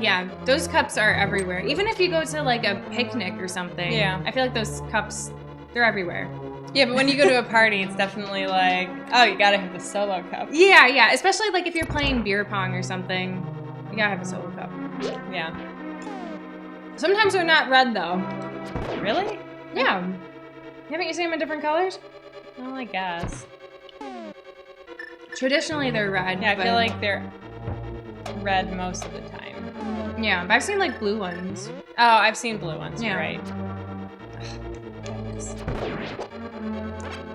yeah, those cups are everywhere. Even if you go to like a picnic or something, Yeah. I feel like those cups, they're everywhere. Yeah, but when you go to a party, it's definitely like, oh, you gotta have the solo cup. Yeah, especially like if you're playing beer pong or something, you gotta have a solo cup. Yeah. Sometimes they're not red though. Really? Yeah. Haven't you seen them in different colors? Well, I guess. Traditionally they're red. Yeah, I but- feel like they're red most of the time. Yeah, but I've seen like blue ones. Oh, I've seen blue ones. Yeah. You're right. Goodness.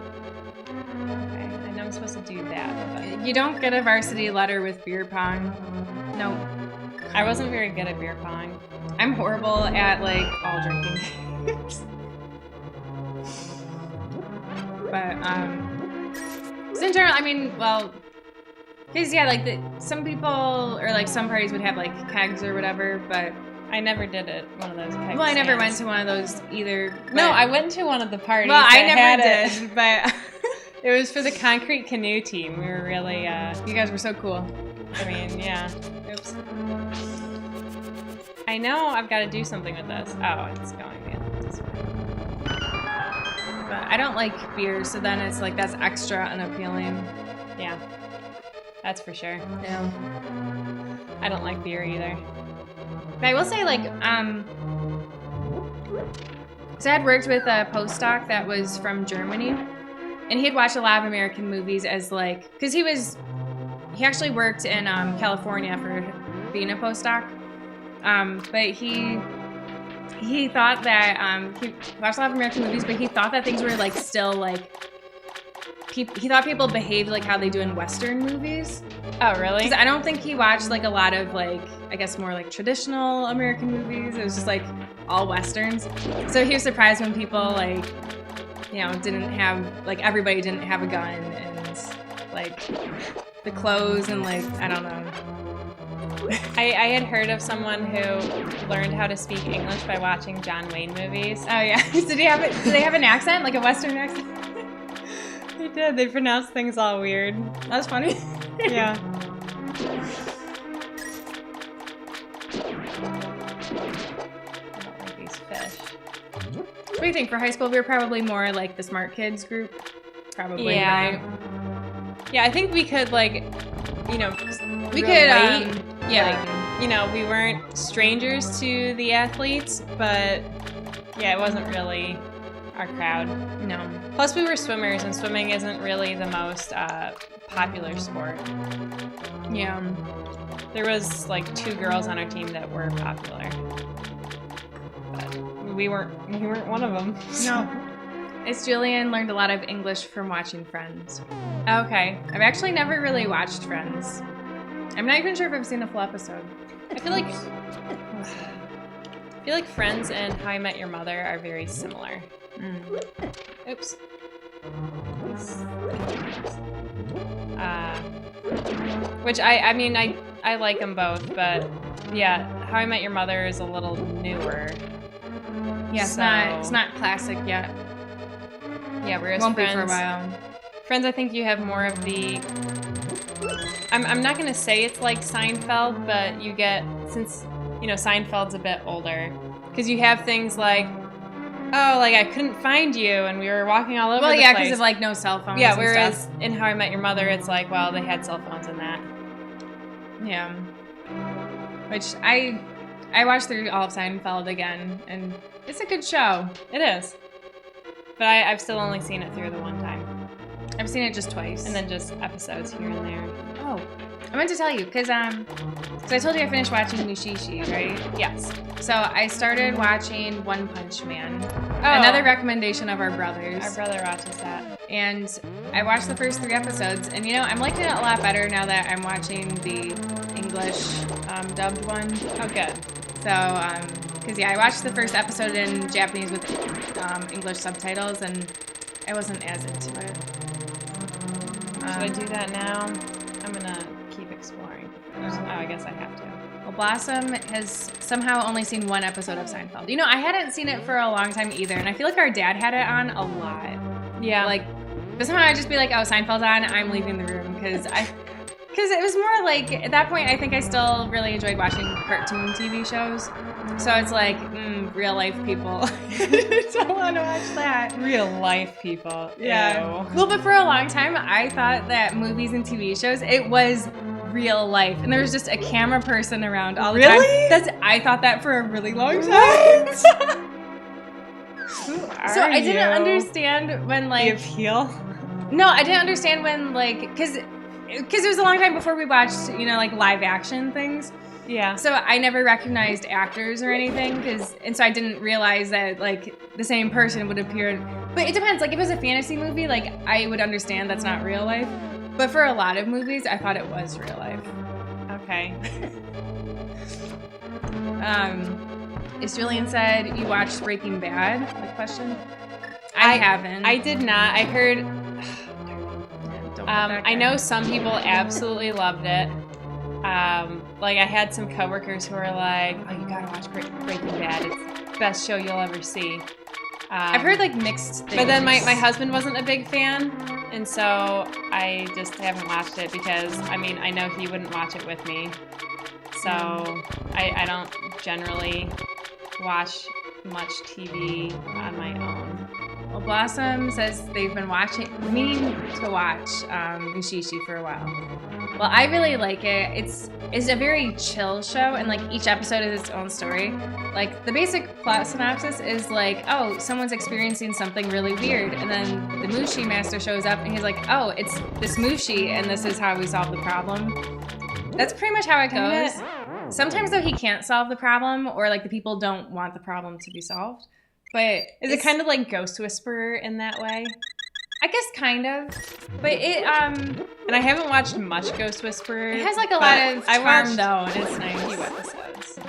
Okay, I know I'm supposed to do that, but You don't get a varsity letter with beer pong. Nope. I wasn't very good at beer pong. I'm horrible at like all drinking games. But so in general, I mean, well, because yeah, like some people or like some parties would have like kegs or whatever, but I never did it. One of those keg well, I never went stands. to one of those either. No, but- I went to one of the parties. Well, I that never had did, it. but It was for the concrete canoe team. We were really, you guys were so cool. I mean, yeah. Oops. I know I've got to do something with this. Oh, it's going the other way. But I don't like beer, so then it's like that's extra unappealing. Yeah, that's for sure. Yeah. I don't like beer either. But I will say, like, so I had worked with a postdoc that was from Germany, and he had watched a lot of American movies as like, because he actually worked in California for being a postdoc, but he thought that he watched a lot of American movies, but he thought that things were like still like. He thought people behaved like how they do in Western movies. Oh, really? Because I don't think he watched like a lot of like, I guess more like traditional American movies. It was just like all Westerns. So he was surprised when people like, you know, didn't have, like everybody didn't have a gun and like the clothes and like, I don't know. I had heard of someone who learned how to speak English by watching John Wayne movies. Oh yeah. Did they have an accent? Like a Western accent? They did. They pronounced things all weird. That's funny. Yeah. do you think for high school? We were probably more like the smart kids group. Probably, Yeah. right? Yeah, I think we could we We could, could, we weren't strangers to the athletes, but yeah, it wasn't really our crowd. no. Plus, we were swimmers, and swimming isn't really the most popular sport. Yeah. There was like 2 girls on our team that were popular, but we weren't one of them. No. It's Julian learned a lot of English from watching Friends. Okay. I've actually never really watched Friends. I'm not even sure if I've seen a full episode. I feel like Friends and How I Met Your Mother are very similar. Oops. Which I like them both, but yeah, How I Met Your Mother is a little newer. Yeah, it's not classic yet. Yeah, whereas Won't Friends, be for a while. Friends, I think you have more of the. I'm not gonna say it's like Seinfeld, but you get, since Seinfeld's a bit older, because you have things like, oh, like I couldn't find you, and we were walking all over the place. Well, yeah, because of like no cell phones. Yeah, and whereas stuff. in How I Met Your Mother, it's like, well, they had cell phones in that. Yeah. Which I watched through all of Seinfeld again, and it's a good show. It is. But I've still only seen it through the one time. I've seen it just twice. And then just episodes here and there. Oh, I meant to tell you, because I told you I finished watching Mushishi, right? Yes. So I started watching One Punch Man. Oh. Another recommendation of our brothers. Our brother watches that. And I watched the first 3 episodes, and I'm liking it a lot better now that I'm watching the English dubbed one. Oh, good. So, because I watched the first episode in Japanese with English subtitles, and I wasn't as into it. Should I do that now? I'm gonna keep exploring. Oh, I guess I have to. Well, Blossom has somehow only seen 1 episode of Seinfeld. I hadn't seen it for a long time either, and I feel like our dad had it on a lot. Yeah. But somehow I'd just be like, oh, Seinfeld's on, I'm leaving the room, because it was more like, at that point, I think I still really enjoyed watching cartoon TV shows. So it's like, real life people. Don't want to watch that. Real life people. Yeah. Ew. Well, but for a long time, I thought that movies and TV shows, it was real life. And there was just a camera person around all the time. Really? I thought that for a really long time. Who are So I didn't you? understand when, The appeal? No, I didn't understand when, because it was a long time before we watched, live action things. Yeah. So I never recognized actors or anything, and so I didn't realize that, the same person would appear. But it depends. If it was a fantasy movie, I would understand that's not real life. But for a lot of movies, I thought it was real life. Okay. As Julian said, you watched Breaking Bad? Question. I haven't. I did not. I heard. Don't I know some people absolutely loved it. I had some coworkers who were like, "Oh, you gotta watch Breaking Bad. It's the best show you'll ever see." I've heard mixed things. But then my husband wasn't a big fan, and so I just haven't watched it because I know he wouldn't watch it with me. So I don't generally watch much TV on my own. Well, Blossom says they've been meaning to watch Mushishi for a while. Well, I really like it. It's a very chill show, and each episode is its own story. The basic plot synopsis is oh, someone's experiencing something really weird, and then the Mushi master shows up, and he's like, oh, it's this Mushi, and this is how we solve the problem. That's pretty much how it goes. Sometimes though he can't solve the problem, or the people don't want the problem to be solved. But Is it kind of like Ghost Whisperer in that way? I guess kind of, but it And I haven't watched much Ghost Whisperer. it has a lot of charm watched though, and it's a nice. few episodes.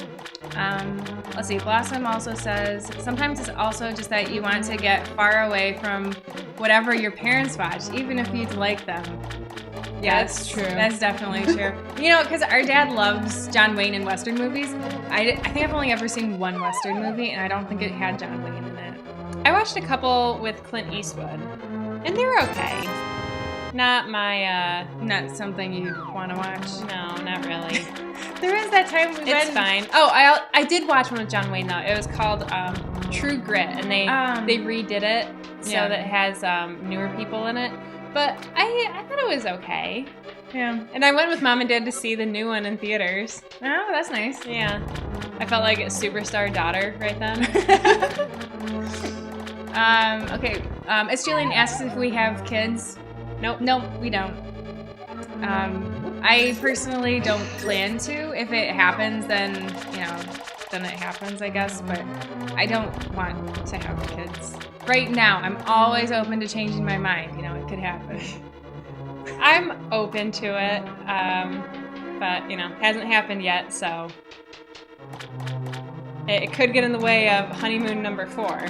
Let's see. Blossom also says sometimes it's also just that you want to get far away from whatever your parents watch, even if you'd like them. Yeah, that's true. That's definitely true. Because our dad loves John Wayne and Western movies. I think I've only ever seen one Western movie, and I don't think it had John Wayne in it. I watched a couple with Clint Eastwood, and they were okay. not my, Not something you want to watch. no, not really. There was that time we It's went. fine. Oh, I did watch one with John Wayne though. It was called True Grit, and they redid it so that it has newer people in it. But I thought it was okay. Yeah. And I went with Mom and Dad to see the new one in theaters. Oh, that's nice. Yeah. I felt like a superstar daughter right then. Okay. Julian asks if we have kids. Nope, we don't. I personally don't plan to. If it happens, then then it happens, I guess. But I don't want to have kids right now. I'm always open to changing my mind. It could happen. I'm open to it, but hasn't happened yet, so it could get in the way of honeymoon number 4.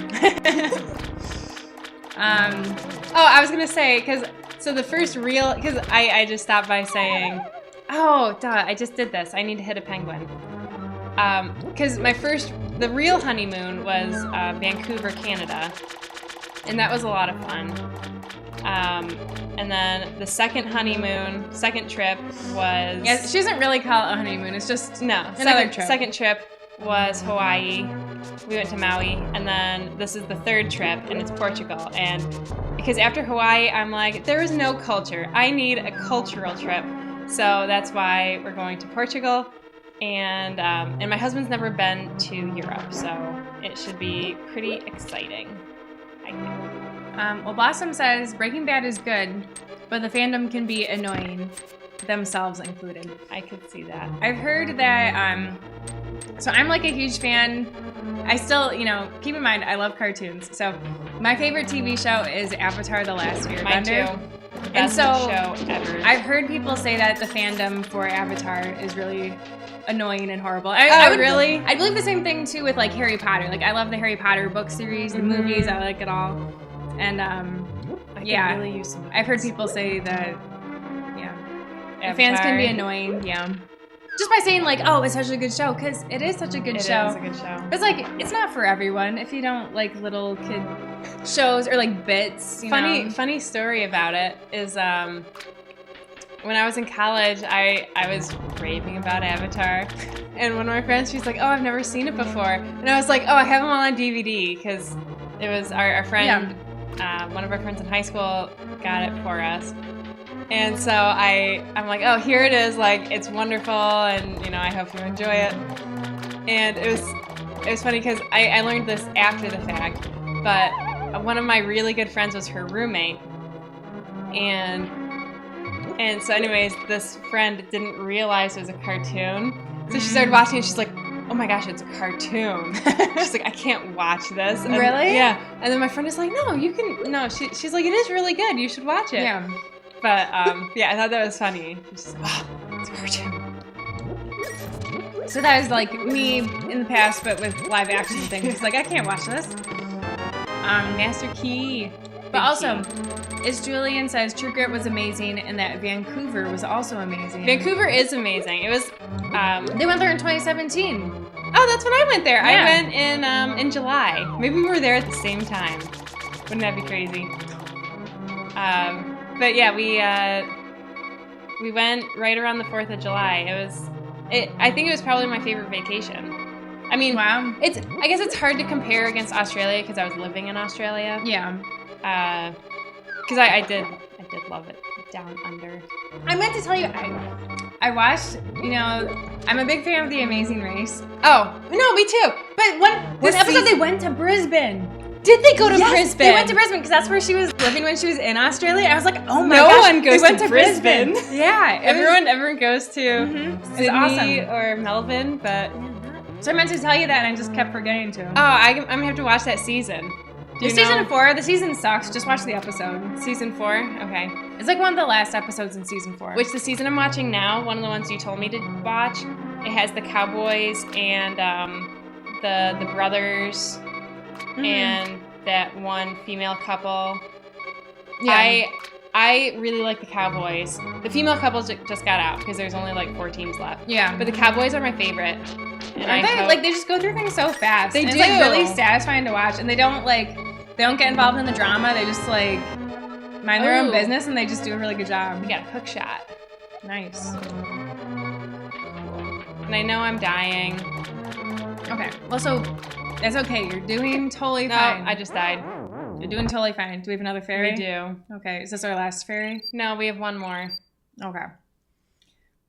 I was gonna say because the first real I just stopped by saying, oh duh, I just did this. I need to hit a penguin. Because the real honeymoon was Vancouver, Canada, and that was a lot of fun. And then the second trip was... Yeah, she doesn't really call it a honeymoon. It's just another trip. Second trip was Hawaii. We went to Maui. And then this is the third trip, and it's Portugal. And because after Hawaii, I'm like, there is no culture. I need a cultural trip. So that's why we're going to Portugal. And my husband's never been to Europe, so it should be pretty exciting, I think. Well, Blossom says Breaking Bad is good, but the fandom can be annoying, themselves included. I could see that. I've heard that, so I'm like a huge fan. I still, keep in mind, I love cartoons. So my favorite TV show is Avatar: The Last Airbender. Mine too. Best show ever. I've heard people say that the fandom for Avatar is really annoying and horrible. Really? I believe the same thing too with like Harry Potter. Like I love the Harry Potter book series, the movies. I like it all. And really use some I've heard people say that Avatar. the fans can be annoying. Yeah, just by saying like, oh, it's such a good show, because it is such a good show. It is a good show. But it's like it's not for everyone. If you don't like little kid shows or like bits. Funny story about it is when I was in college, I was raving about Avatar, and one of my friends, she's like, oh, I've never seen it before, and I was like, oh, I have them all on DVD, because it was our friend, one of our friends in high school got it for us, and so I'm like, oh, here it is, like, it's wonderful, and I hope you enjoy it. And it was funny because I learned this after the fact, but one of my really good friends was her roommate, and so anyways, this friend didn't realize it was a cartoon. So she started watching it, she's like, oh my gosh, it's a cartoon. She's like, I can't watch this. And, really? Yeah. And then my friend is like, no, you can, no. She's like, it is really good. You should watch it. Yeah. But I thought that was funny. She's like, oh, it's a cartoon. So that was like me in the past, but with live action things. It's like, I can't watch this. Master Key. But also, as Julian says, True Grit was amazing, and that Vancouver was also amazing. Vancouver is amazing. It was. They went there in 2017. Oh, that's when I went there. Yeah. I went in July. Maybe we were there at the same time. Wouldn't that be crazy? But yeah, we went right around the 4th of July. I think it was probably my favorite vacation. I mean, wow. I guess it's hard to compare against Australia because I was living in Australia. Yeah. Because I did love it down under. I meant to tell you, I watched, I'm a big fan of The Amazing Race. Oh, no, me too. But one episode they went to Brisbane. Did they go to Yes, Brisbane? They went to Brisbane because that's where she was living when she was in Australia. I was like, oh my no gosh. one goes they went to Brisbane. Yeah. Everyone goes to Sydney awesome. or Melbourne, but... So I meant to tell you that and I just kept forgetting to. Oh, I'm going to have to watch that season. Season 4, the season sucks. Just watch the episode. Season 4? Okay. It's like one of the last episodes in season 4. Which the season I'm watching now, one of the ones you told me to watch, it has the cowboys and the brothers and that one female couple. Yeah. I really like the cowboys. The female couples just got out because there's only like 4 teams left. Yeah. But the cowboys are my favorite. And they just go through things so fast. They do. It's like really satisfying to watch, and they don't get involved in the drama. They just mind their own Ooh. business and they just do a really good job. We got a hook shot. Nice. And I know I'm dying. Okay. Well, so that's okay. You're doing totally No, fine. I just died. You're doing totally fine. Do we have another fairy? We do. Okay. Is this our last fairy? No, we have one more. Okay.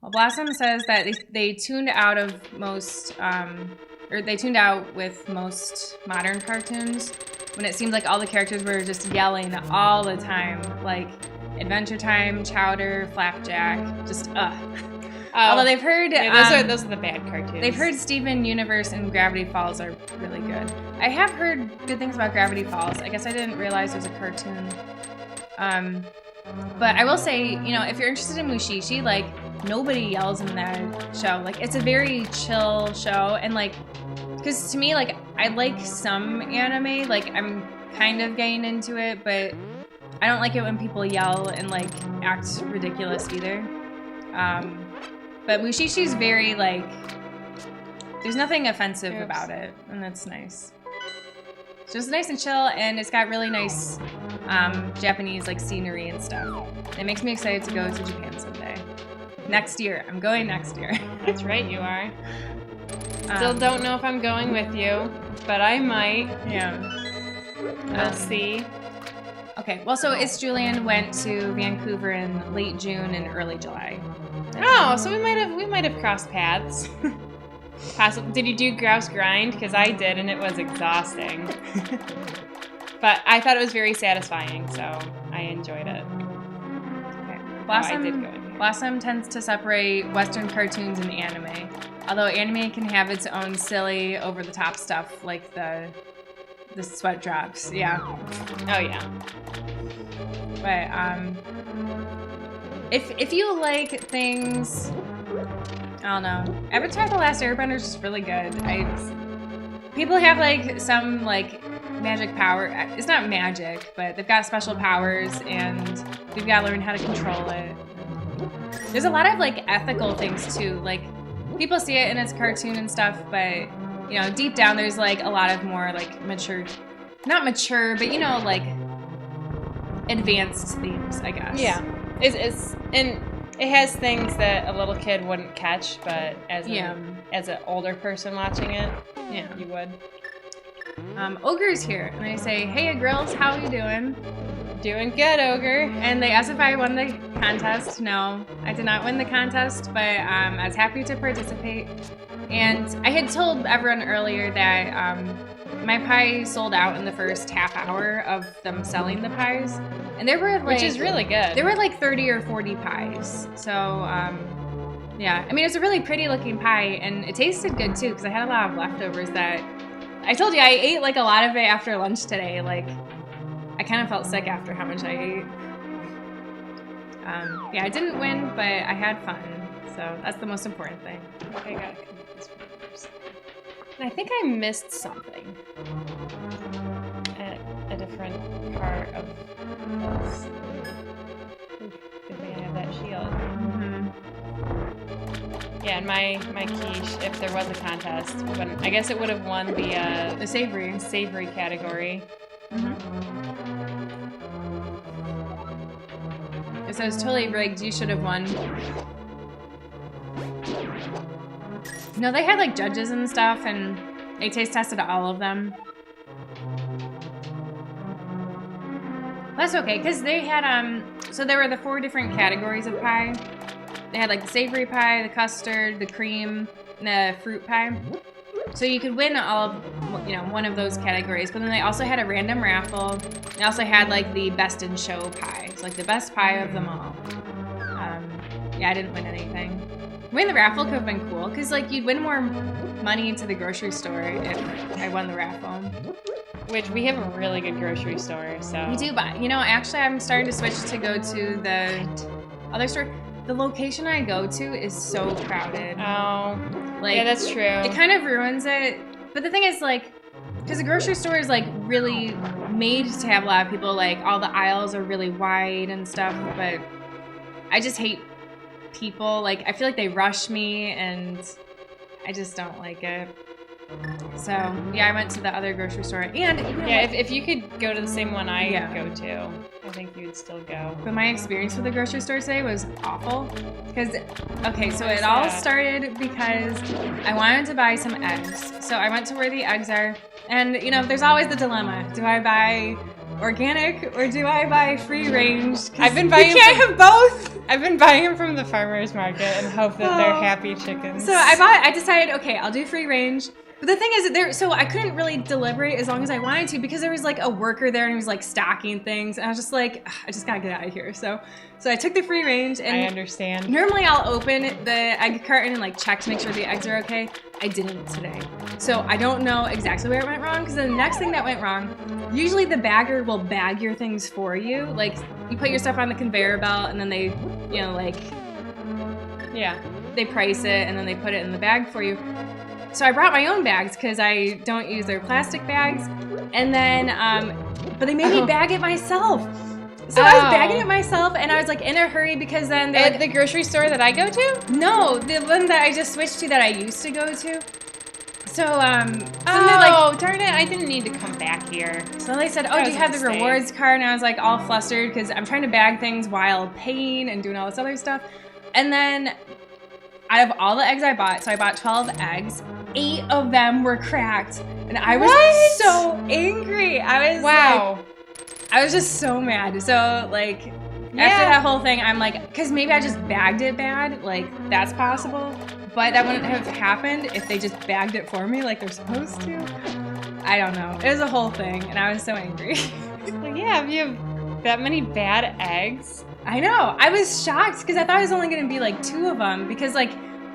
Well, Blossom says that they tuned out of most, or they tuned out with most modern cartoons when it seemed like all the characters were just yelling all the time, like Adventure Time, Chowder, Flapjack, just Although they've heard, those are the bad cartoons. they've heard Steven Universe and Gravity Falls are really good. I have heard good things about Gravity Falls. I guess I didn't realize it was a cartoon. But I will say, you know, if you're interested in Mushishi, like, nobody yells in that show. Like, it's a very chill show. And, like, because to me, like, I like some anime. Like, I'm kind of getting into it, but I don't like it when people yell and, like, act ridiculous either. But Mushishi's very, like, there's nothing offensive about it. And that's nice. It's just nice and chill, and it's got really nice Japanese like scenery and stuff. It makes me excited to go to Japan someday. Next year. I'm going next year. That's right, you are. Still don't know if I'm going with you, but I might. Yeah. We'll see. Okay, well, so It's Julian went to Vancouver in late June and early July. Oh, so we might have crossed paths. Possibly. Did you do Grouse Grind? Because I did, and it was exhausting. But I thought it was very satisfying, so I enjoyed it. Okay. I did go in here. Blossom tends to separate Western cartoons and anime. Although anime can have its own silly, over-the-top stuff, like the sweat drops. Yeah. Oh yeah. But if you like things, I don't know. Avatar: The Last Airbender is just really good. People have like some like magic power. It's not magic, but they've got special powers, and we've got to learn how to control it. There's a lot of like ethical things too. Like people see it in its cartoon and stuff, but you know, deep down there's like a lot of more like not mature, but you know, like advanced themes, I guess. Yeah. And it has things that a little kid wouldn't catch, but as an older person watching it, yeah, you would. Ogre's here, and I say, "Hey, girls, how you doing?" Doing good, Ogre. And they asked if I won the contest. No, I did not win the contest, but I was happy to participate. And I had told everyone earlier that my pie sold out in the first half hour of them selling the pies, and there were like, which is really good. There were like 30 or 40 pies. So yeah, I mean, it's a really pretty looking pie, and it tasted good too because I had a lot of leftovers that I told you I ate like a lot of it after lunch today. Like I kind of felt sick after how much I ate. Yeah, I didn't win, but I had fun, so that's the most important thing. Okay, I gotta come up this one first. And I think I missed something at a different part of this. Good thing I have that shield. Mm-hmm. Yeah, and my quiche, if there was a contest, I guess it would have won the savory category. Mm-hmm. So it's totally rigged. You should have won. No, they had like judges and stuff, and they taste tested all of them. That's okay, because they had so there were the 4 different categories of pie. They had like the savory pie, the custard, the cream, and the fruit pie. So you could win all of, you know, one of those categories. But then they also had a random raffle. They also had like the best in show pie. It's like the best pie of them all. Yeah, I didn't win anything. Winning the raffle could have been cool because like you'd win more money into the grocery store if I won the raffle. Which we have a really good grocery store, so. We do, but you know, actually I'm starting to switch to go to the other store. The location I go to is so crowded. Oh, like, yeah, that's true. It kind of ruins it. But the thing is, like, because the grocery store is, like, really made to have a lot of people, like, all the aisles are really wide and stuff, but I just hate people. Like, I feel like they rush me, and I just don't like it. So yeah, I went to the other grocery store, and you know Yeah, what? if you could go to the same one I Yeah. go to, I think you'd still go. But my experience with the grocery store today was awful. Because, okay, so Why's it all that? started because I wanted to buy some eggs. So I went to where the eggs are. And, you know, there's always the dilemma. Do I buy organic or do I buy free range? 'Cause I've been buying you can't have both. I've been buying them from the farmer's market and hope that they're Oh. happy chickens. So I decided, okay, I'll do free range. But the thing is, so I couldn't really deliberate as long as I wanted to because there was like a worker there and he was like stocking things. And I was just like, I just gotta get out of here. So I took the free range and I understand. normally I'll open the egg carton and like check to make sure the eggs are okay. I didn't today. So I don't know exactly where it went wrong because the next thing that went wrong, usually the bagger will bag your things for you. Like you put your stuff on the conveyor belt and then they, you know, like Yeah. they price it and then they put it in the bag for you. So I brought my own bags because I don't use their plastic bags. And then, but they made me bag it myself. So I was bagging it myself and I was like in a hurry because then they're At like, the grocery store that I go to? no, the one that I just switched to that I used to go to. So, then they're Oh, like, darn it. I didn't need to come back here. so they said, That oh, do was you a have the mistake. rewards card? And I was like all flustered because I'm trying to bag things while paying and doing all this other stuff. And then out of all the eggs I bought, so I bought 12 eggs, 8 of them were cracked. And I was What? so angry. I was Wow. I was just so mad. So like after Yeah. that whole thing, I'm like, because maybe I just bagged it bad. Like that's possible, but that wouldn't have happened if they just bagged it for me like they're supposed to. I don't know. It was a whole thing, and I was so angry. Well, yeah, if you have that many bad eggs. I know. I was shocked because I thought it was only going to be like 2 of them. Because like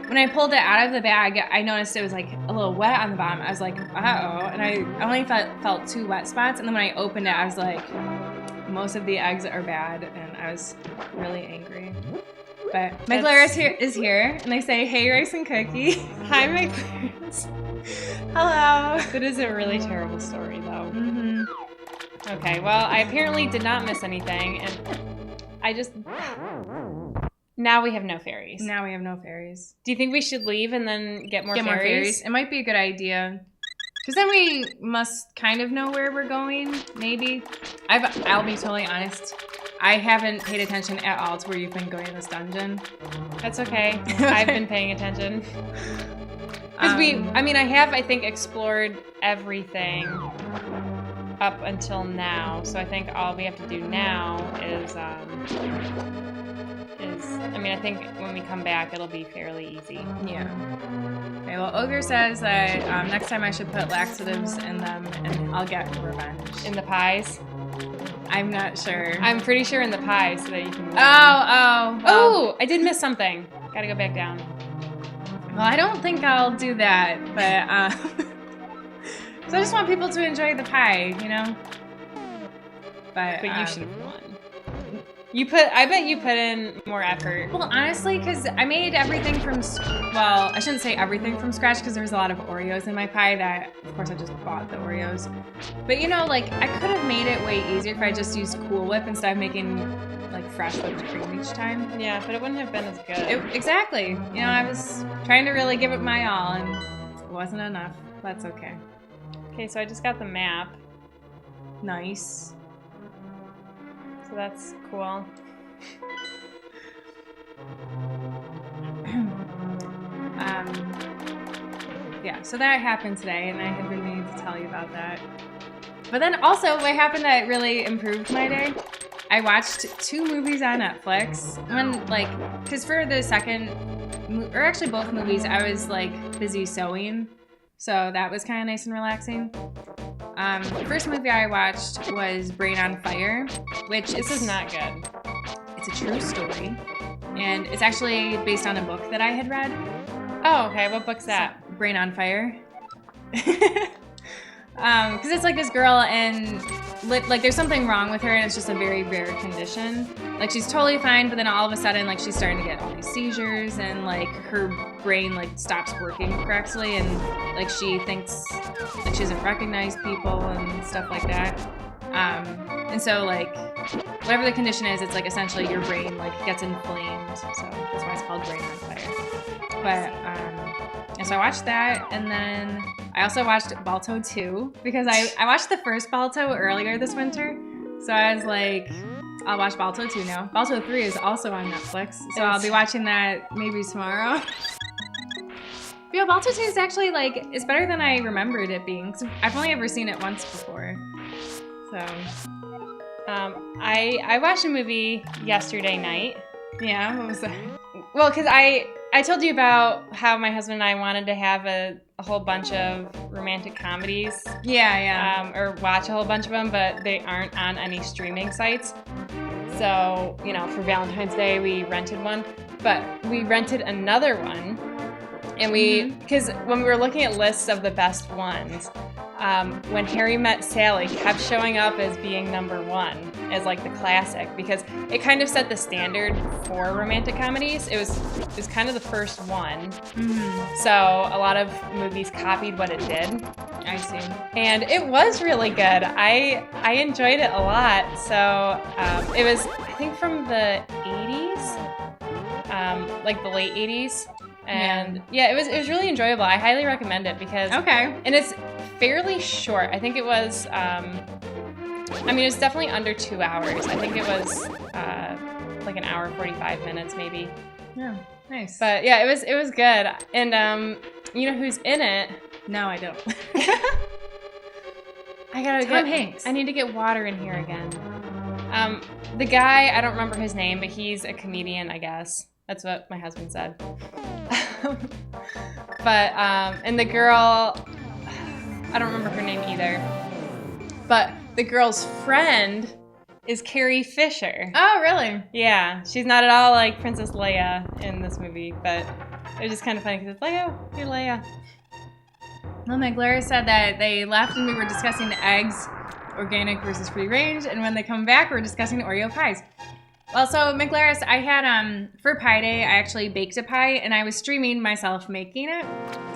when I pulled it out of the bag, I noticed it was like a little wet on the bottom. I was like, uh-oh. And I only felt 2 wet spots. And then when I opened it, I was like, most of the eggs are bad. And I was really angry. But McLaren is here. And they say, hey, Rice and Cookie. Hi, my parents. Hello. That is a really terrible story, though. Mm-hmm. Okay, well, I apparently did not miss anything, and I just... Now we have no fairies. Now we have no fairies. Do you think we should leave and then get more fairies? It might be a good idea. Because then we must kind of know where we're going, maybe. I'll be totally honest. I haven't paid attention at all to where you've been going in this dungeon. That's okay. I've been paying attention. Because I have, I think, explored everything up until now. So I think all we have to do now is I think when we come back, it'll be fairly easy. Yeah. Okay, well, Ogre says that next time I should put laxatives in them and I'll get revenge. In the pies? I'm not sure. I'm pretty sure in the pie so that you can win. Oh. Oh, I did miss something. Gotta go back down. Well, I don't think I'll do that, but so I just want people to enjoy the pie, you know? But you should have won. I bet you put in more effort. Well, honestly, because I made everything from, well, I shouldn't say everything from scratch because there was a lot of Oreos in my pie that, of course, I just bought the Oreos. But, you know, like, I could have made it way easier if I just used Cool Whip instead of making, like, fresh whipped cream each time. Yeah, but it wouldn't have been as good. Exactly. You know, I was trying to really give it my all, and it wasn't enough. That's okay. Okay, so I just got the map. Nice. So that's cool. Yeah, so that happened today, and I had been meaning to tell you about that. But then also, what happened that really improved my day, I watched 2 movies on Netflix. One, like, because for the second, or actually both movies, I was, like, busy sewing. So that was kind of nice and relaxing. The first movie I watched was Brain on Fire, which This is not good. It's a true story. And it's actually based on a book that I had read. Oh, okay. What book's that? Brain on Fire. Because it's like this girl and like there's something wrong with her and it's just a very rare condition. Like she's totally fine, but then all of a sudden like she's starting to get all these seizures and like her brain like stops working correctly and like she thinks like she doesn't recognize people and stuff like that. And so like whatever the condition is, it's like essentially your brain like gets inflamed. So that's why it's called Brain on Fire. But and so I watched that, and then I also watched Balto 2 because I watched the first Balto earlier this winter. So I was like, I'll watch Balto 2 now. Balto 3 is also on Netflix, so I'll be watching that maybe tomorrow. But yeah, Balto 2 is actually like, it's better than I remembered it being. I've only ever seen it once before. So I watched a movie yesterday night. yeah, what was that? Well, because I told you about how my husband and I wanted to have a whole bunch of romantic comedies. Yeah. Or watch a whole bunch of them, but they aren't on any streaming sites. So, you know, for Valentine's Day, we rented one. But we rented another one. And because when we were looking at lists of the best ones, When Harry Met Sally kept showing up as being number one, as like the classic, because it kind of set the standard for romantic comedies. It was kind of the first one. So a lot of movies copied what it did. I see. And it was really good. I enjoyed it a lot. So it was, I think, from the 80s, like the late 80s. And yeah, it was really enjoyable. I highly recommend it because and it's fairly short. I think it was it was definitely under 2 hours. I think it was like an hour 45 minutes maybe. Yeah, nice. But yeah, it was good. And you know who's in it? No, I don't. I gotta Tom Hanks. I need to get water in here again. The guy, I don't remember his name, but he's a comedian, I guess. That's what my husband said. But and the girl, I don't remember her name either. But the girl's friend is Carrie Fisher. Oh, really? Yeah, she's not at all like Princess Leia in this movie, but it was just kind of funny because it's like, oh, you're Leia. Well, McGlara said that they left and we were discussing the eggs, organic versus free range, and when they come back, we're discussing Oreo pies. Well, so McGlaris, I had, for Pie Day, I actually baked a pie, and I was streaming myself making it.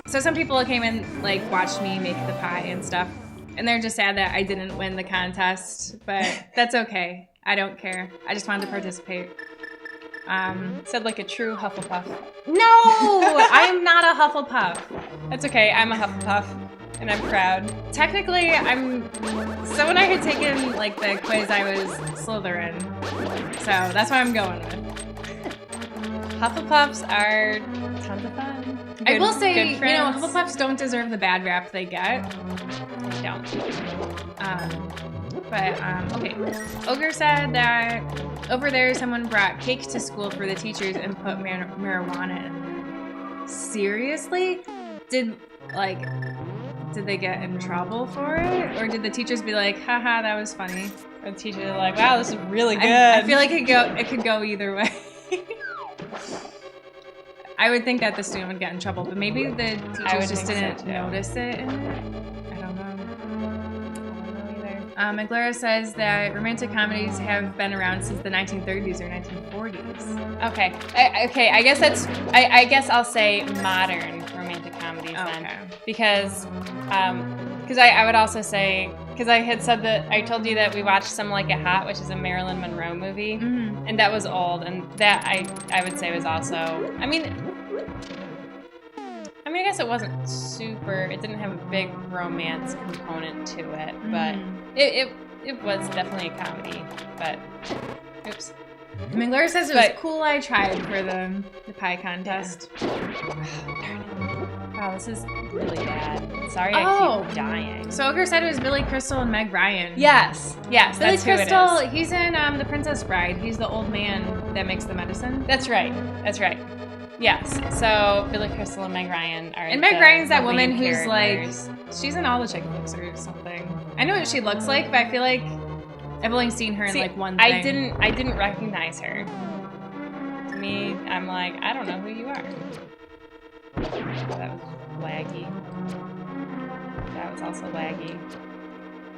So some people came and, like, watched me make the pie and stuff, and they're just sad that I didn't win the contest, but that's okay. I don't care. I just wanted to participate. Said like a true Hufflepuff. No! I am not a Hufflepuff. That's okay, I'm a Hufflepuff, and I'm proud. Technically, so when I had taken, like, the quiz, I was Slytherin. So that's what I'm going with. Hufflepuffs are tons of fun. I will say, you know, Hufflepuffs don't deserve the bad rap they get. They don't. Okay. Ogre said that over there someone brought cake to school for the teachers and put marijuana in there. Seriously? Did they get in trouble for it? Or did the teachers be like, haha, that was funny? The teachers are like, wow, this is really good. I feel like it could go either way. I would think that the student would get in trouble, but maybe the teachers just didn't notice it in it. I don't know either. McGlara says that romantic comedies have been around since the 1930s or 1940s. Okay. I guess I guess I'll say modern romantic comedies then, because I would also say, because I had said that I told you that we watched Some Like It Hot, which is a Marilyn Monroe movie, and that was old, and that I would say was also, I mean, I guess it wasn't super, it didn't have a big romance component to it, but it was definitely a comedy, but, oops. McGlara says it was cool I tried for the pie contest. Wow, this is really bad. Sorry, I keep dying. So Ogre said it was Billy Crystal and Meg Ryan. Yes, Billy Crystal, he's in The Princess Bride. He's the old man that makes the medicine. That's right. Yes. So Billy Crystal and Meg Ryan are. And Meg Ryan's that woman who's like, she's in all the chick flicks or something. I know what she looks like, but I feel like I've only seen her in like one thing. I didn't recognize her. To me, I'm like, I don't know who you are. That was laggy. That was also laggy. It's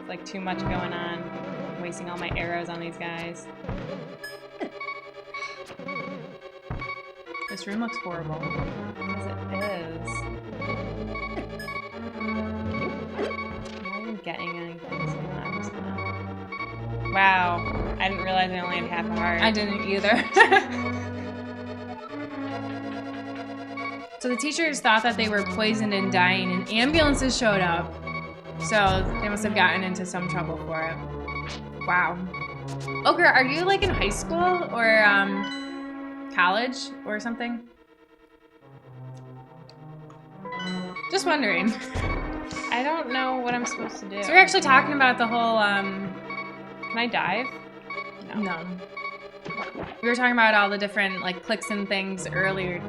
like too much going on. I'm wasting all my arrows on these guys. This room looks horrible. Yes, it is. I'm not even getting anything, so I'm just gonna... Wow. I didn't realize I only had half a heart. I didn't either. So the teachers thought that they were poisoned and dying, and ambulances showed up. So they must have gotten into some trouble for it. Wow. Ogre, are you like in high school or college or something? Just wondering. I don't know what I'm supposed to do. So we're actually talking about the whole, Can I dive? no. We were talking about all the different like clicks and things earlier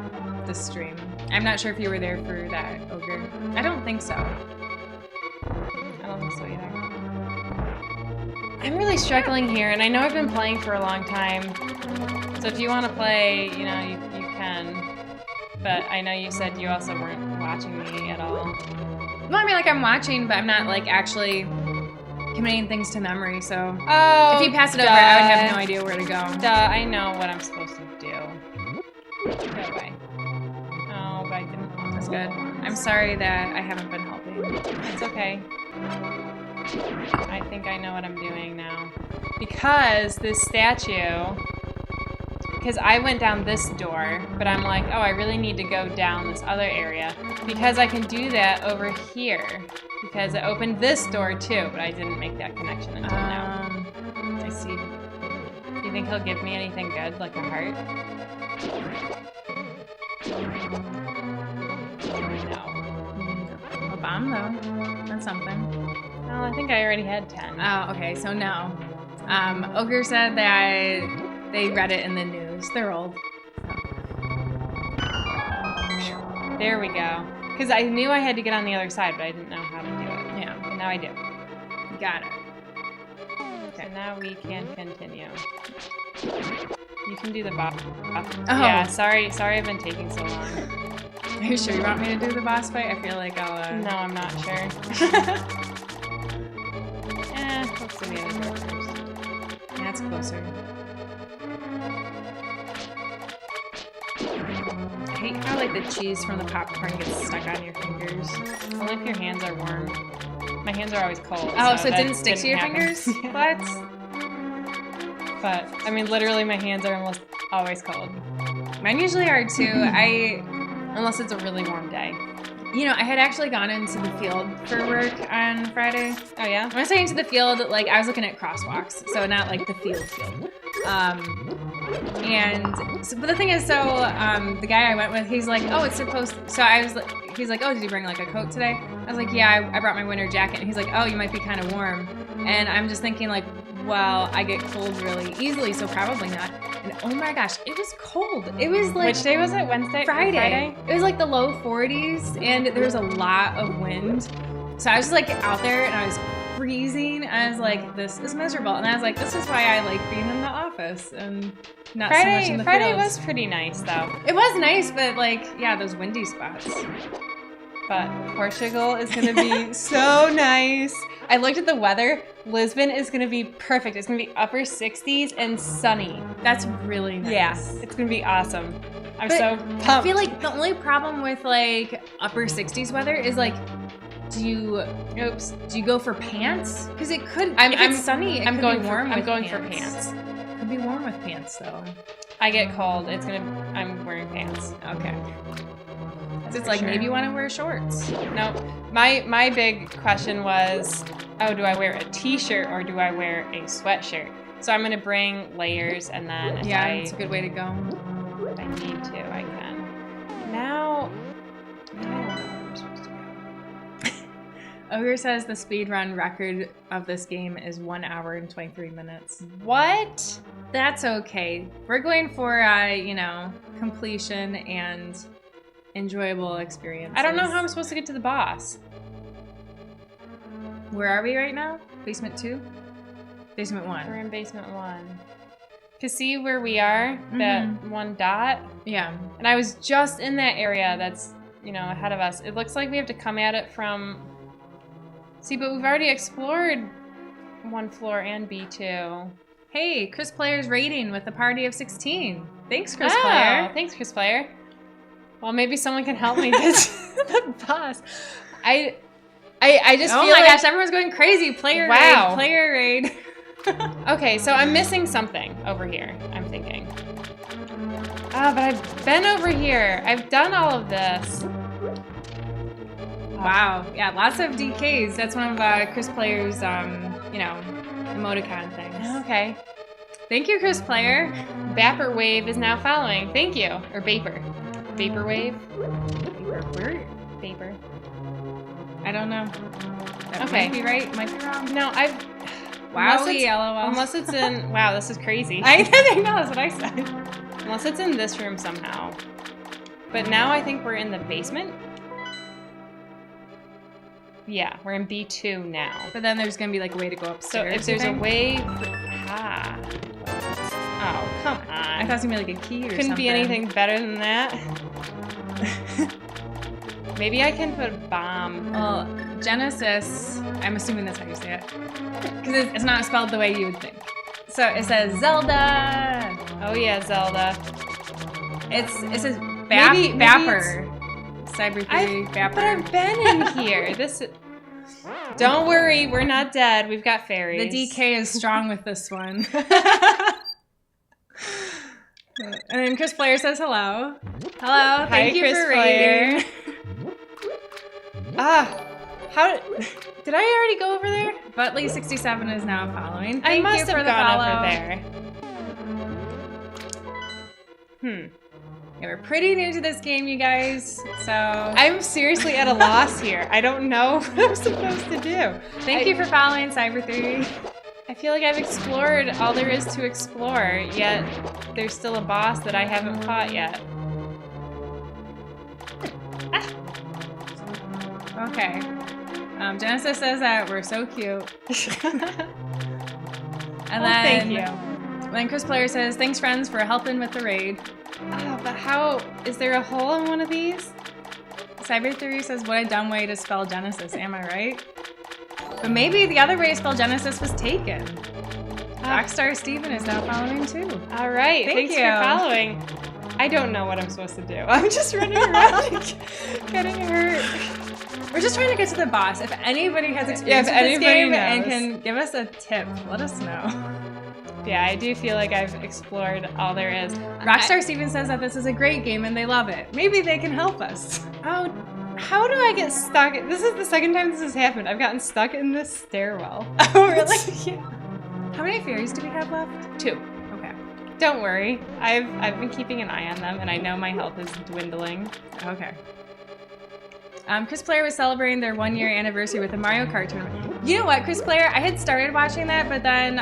this stream. I'm not sure if you were there for that, Ogre. I don't think so. I don't think so either. I'm really struggling here, and I know I've been playing for a long time. So if you want to play, you know, you can. But I know you said you also weren't watching me at all. No, I mean like I'm watching, but I'm not like actually committing things to memory. So Oh, if you pass it over, I would have no idea where to go. Duh, I know what I'm supposed to do. That way. Oh, but I didn't. That's good. I'm sorry that I haven't been helping. It's okay. I think I know what I'm doing now. Because this statue, because I went down this door, but I'm like, oh, I really need to go down this other area. Because I can do that over here. Because it opened this door too, but I didn't make that connection until now. I see. Do you think he'll give me anything good, like a heart? No. A bomb though. That's something. Well, I think I already had 10. Oh, okay, so no. Ogre said that they read it in the news. They're old. There we go. Because I knew I had to get on the other side, but I didn't know how to do it. Yeah. But now I do. Got it. Okay, now we can continue. You can do the boss. Oh. Yeah, sorry I've been taking so long. Are you sure you want me to do the boss fight? I feel like I'll, No, I'm not sure. Let's do the other door first. That's closer. I hate how like the cheese from the popcorn gets stuck on your fingers. Only if your hands are warm. My hands are always cold. Oh, so it that didn't stick to your happen. fingers? What? But, I mean, literally my hands are almost always cold. Mine usually are too. Unless it's a really warm day. You know, I had actually gone into the field for work on Friday. Oh, yeah? When I say into the field, like I was looking at crosswalks, so not like the field. But the thing is, the guy I went with, he's like, oh, it's supposed. So I was like, he's like, oh, did you bring like a coat today? I was like, yeah, I brought my winter jacket. And he's like, oh, you might be kind of warm. And I'm just thinking like, well, I get cold really easily, so probably not. And oh my gosh, it was cold. It was like, which day was it? Wednesday? Friday. It was like the low 40s, and there was a lot of wind. So I was just like out there, and I was freezing. I was like, this is miserable. And I was like, this is why I like being in the office and not so much in the Friday fields. was pretty nice, though. It was nice, but like, yeah, those windy spots. But Portugal is going to be so nice. I looked at the weather. Lisbon is going to be perfect. It's going to be upper 60s and sunny. That's really nice. Yeah, it's going to be awesome. I'm But so pumped. I feel like the only problem with like upper 60s weather is like, do you go for pants? Because it could. If it's sunny, it I'm could going be warm. I'm with going pants. for pants. Could be warm with pants though. I get cold. I'm wearing pants. Okay. That's So it's for like sure. maybe you want to wear shorts. No, my big question was, oh, do I wear a t-shirt or do I wear a sweatshirt? So I'm gonna bring layers, and then if Yeah, it's a good way to go. if I need to, I can. Now, I don't know where I'm supposed to go. Ogre says the speedrun record of this game is 1 hour and 23 minutes. What? That's okay. We're going for, completion and enjoyable experiences. I don't know how I'm supposed to get to the boss. Where are we right now? Basement 2? Basement We're 1. in basement 1. To see where we are, that one dot, Yeah. and I was just in that area that's, ahead of us. It looks like we have to come at it from... See, but we've already explored 1 floor and B2. Hey, Chris Player's rating with a party of 16. Thanks, Chris Oh, Player. thanks, Chris Player. Well, maybe someone can help me get to the boss. I just Oh feel my like... gosh, everyone's going crazy. Player Wow. raid, player raid. Okay, so I'm missing something over here, I'm thinking. Ah, but I've been over here. I've done all of this. Wow. Yeah, lots of DKs. That's one of Chris Player's, you know, emoticon things. Okay. Thank you, Chris Player. Vapor Wave is now following. Thank you. Or Vapor. Vapor Wave? Where? Vapor. I don't know. That Okay. might be right, might be wrong. No, I've... Wow, LOL. Unless it's in... Wow, this is crazy. I know, that's what I said. Unless it's in this room somehow. But now I think we're in the basement. Yeah, we're in B2 now. But then there's gonna be like a way to go So upstairs. if there's a way... Ah. Oh, come on. I thought it was gonna be like a key or Couldn't something. be anything better than that. Maybe I can put a bomb. Well, Genesis, I'm assuming that's how you say it. Because it's not spelled the way you would think. So it says Zelda. Oh yeah, Zelda. It says Maybe Vapor. Cyber 3, Vapor. But I've been in here. Don't worry, we're not dead. We've got fairies. The DK is strong with this one. And then Chris Player says hello. Hello, thank you Chris for raiding. How did I already go over there? Butley67 is now following. I Thank must you for have the gone follow. over there. Yeah, we're pretty new to this game, you guys. So I'm seriously at a loss here. I don't know what I'm supposed to do. thank you for following Cyber 3. I feel like I've explored all there is to explore, yet there's still a boss that I haven't fought yet. Okay. Genesis says that we're so cute. And then, thank you. Then Chris Player says, thanks friends for helping with the raid. But how, is there a hole in one of these? Cyber Theory says, what a dumb way to spell Genesis, am I right? But maybe the other way to spell Genesis was taken. Rockstar Steven is now following too. All right, Thank thanks you. for following. I don't know what I'm supposed to do. I'm just running around getting hurt. We're just trying to get to the boss. If anybody has experience if with this anybody game and knows. can give us a tip, let us know. Yeah, I do feel like I've explored all there is. Rockstar Steven says that this is a great game and they love it. Maybe they can help us. Oh, how do I get stuck? This is the second time this has happened. I've gotten stuck in this stairwell. Oh, really? Yeah. How many fairies do we have left? 2. Okay. Don't worry. I've been keeping an eye on them, and I know my health is dwindling. Okay. Chris Player was celebrating their 1-year anniversary with a Mario Kart tournament. You know what, Chris Player? I had started watching that, but then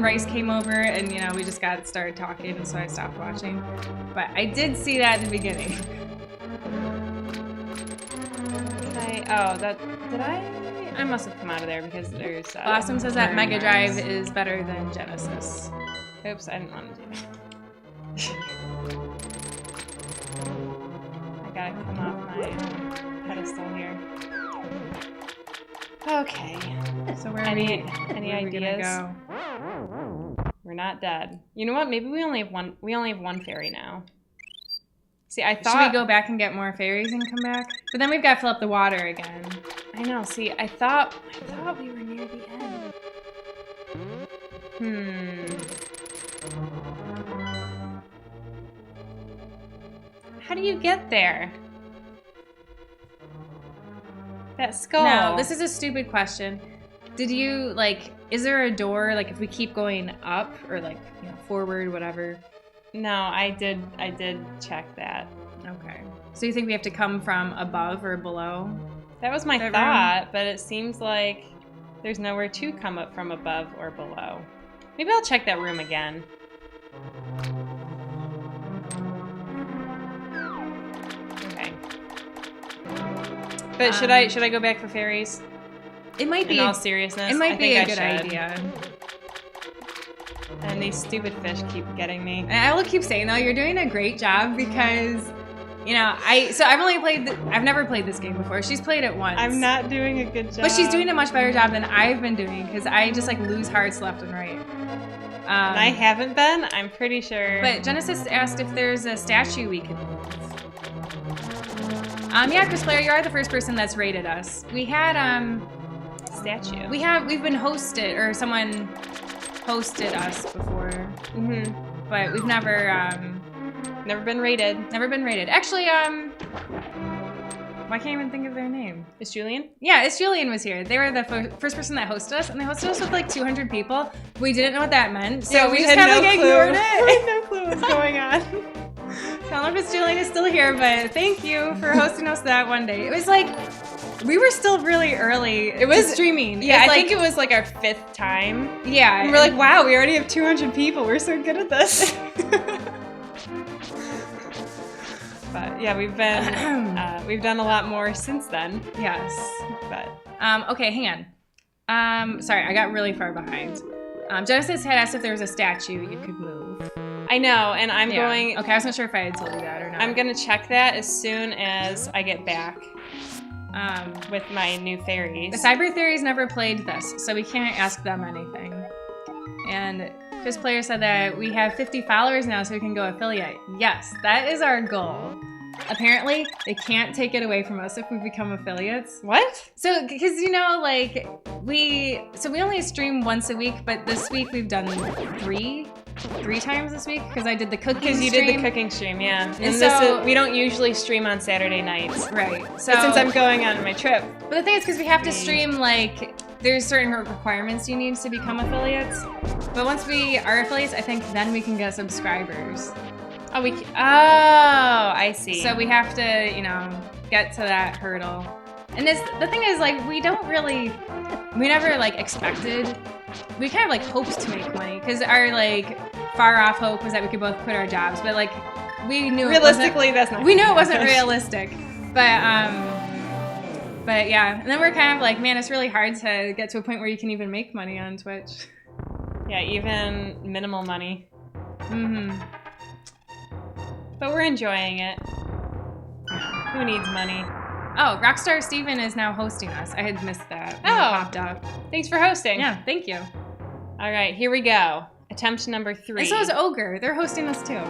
Rice came over, and you know we just started talking, and so I stopped watching. But I did see that at the beginning. I must have come out of there because there's... Blossom says that Mega Burn Drive is better than Genesis. Oops, I didn't want to do that. I gotta come off my pedestal here. Okay. So where Any where are we gonna ideas? go? We're not dead. You know what? Maybe we only have one. We only have one fairy now. See, I thought... Should we go back and get more fairies and come back? But then we've got to fill up the water again. I know. See, I thought we were near the end. How do you get there? That skull. No, this is a stupid question. Did you, is there a door, if we keep going up or, forward, whatever? No, I did check that. Okay. So you think we have to come from above or below? That was my That thought, but it seems like there's nowhere to come up from above or below. Maybe I'll check that room again. Okay. But should I go back for fairies? It might be. In all seriousness, It might I be think a good I should. idea. And these stupid fish keep getting me. And I will keep saying though, you're doing a great job because, I've never played this game before. She's played it once. I'm not doing a good job. But she's doing a much better job than I've been doing because I just lose hearts left and right. And I haven't been, I'm pretty sure. But Genesis asked if there's a statue we can move. Yeah, Chris Player, you are the first person that's rated us. We had statue. We've been hosted, or someone hosted us before, Mm-hmm. but we've never Never been rated. been rated. Actually, I can't even think of their name. Is Julian? Yeah, it's Julian was here. They were the first person that hosted us, and they hosted us with like 200 people. We didn't know what that meant, so we just kind of like ignored it. We had no clue what was going on. I don't know if it's Julian is still here, but thank you for hosting us that one day. It was like, we were still really early. It was streaming. Yeah, It's I think it was like our 5th time. Yeah. And we're like, wow, we already have 200 people. We're so good at this. But yeah, we've done a lot more since then. Yes. But Okay, hang on. Sorry, I got really far behind. Genesis had asked if there was a statue you could move. I know, and I'm going. Okay, I wasn't sure if I had told you that or not. I'm gonna check that as soon as I get back with my new fairies. The Cyber Theories never played this, so we can't ask them anything. And Chris Player said that we have 50 followers now, so we can go affiliate. Yes, that is our goal. Apparently, they can't take it away from us if we become affiliates. What? So, because like we only stream once a week, but this week we've done three times this week because I did the cooking. Because you did the cooking stream, yeah. And so we don't usually stream on Saturday nights, right? So but since I'm going on my trip, but the thing is, because we have to stream like. There's certain requirements you need to become affiliates, but once we are affiliates, I think then we can get subscribers. Oh, I see. So we have to, get to that hurdle. And the thing is, like, we never like expected. We kind of like hoped to make money because our like far off hope was that we could both quit our jobs, but like we knew realistically that's not. We knew it wasn't realistic, But yeah, and then we're kind of like, man, it's really hard to get to a point where you can even make money on Twitch. Yeah, even minimal money. Mm-hmm. But we're enjoying it. Who needs money? Oh, Rockstar Steven is now hosting us. I had missed that. When it popped up. Thanks for hosting. Yeah, thank you. All right, here we go. Attempt number 3. And so is Ogre. They're hosting us too.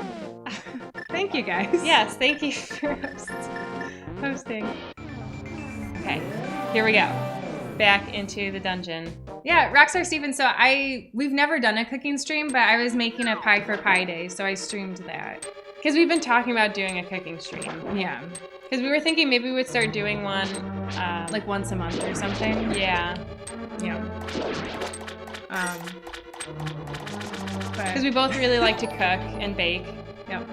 Thank you, guys. Yes, thank you for hosting. Okay, here we go. Back into the dungeon. Yeah, Rockstar Steven. So we've never done a cooking stream, but I was making a pie for Pie Day, so I streamed that. Because we've been talking about doing a cooking stream. Yeah. Because we were thinking maybe we would start doing one like once a month or something. Yeah. Yeah. Because we both really like to cook and bake. Yep.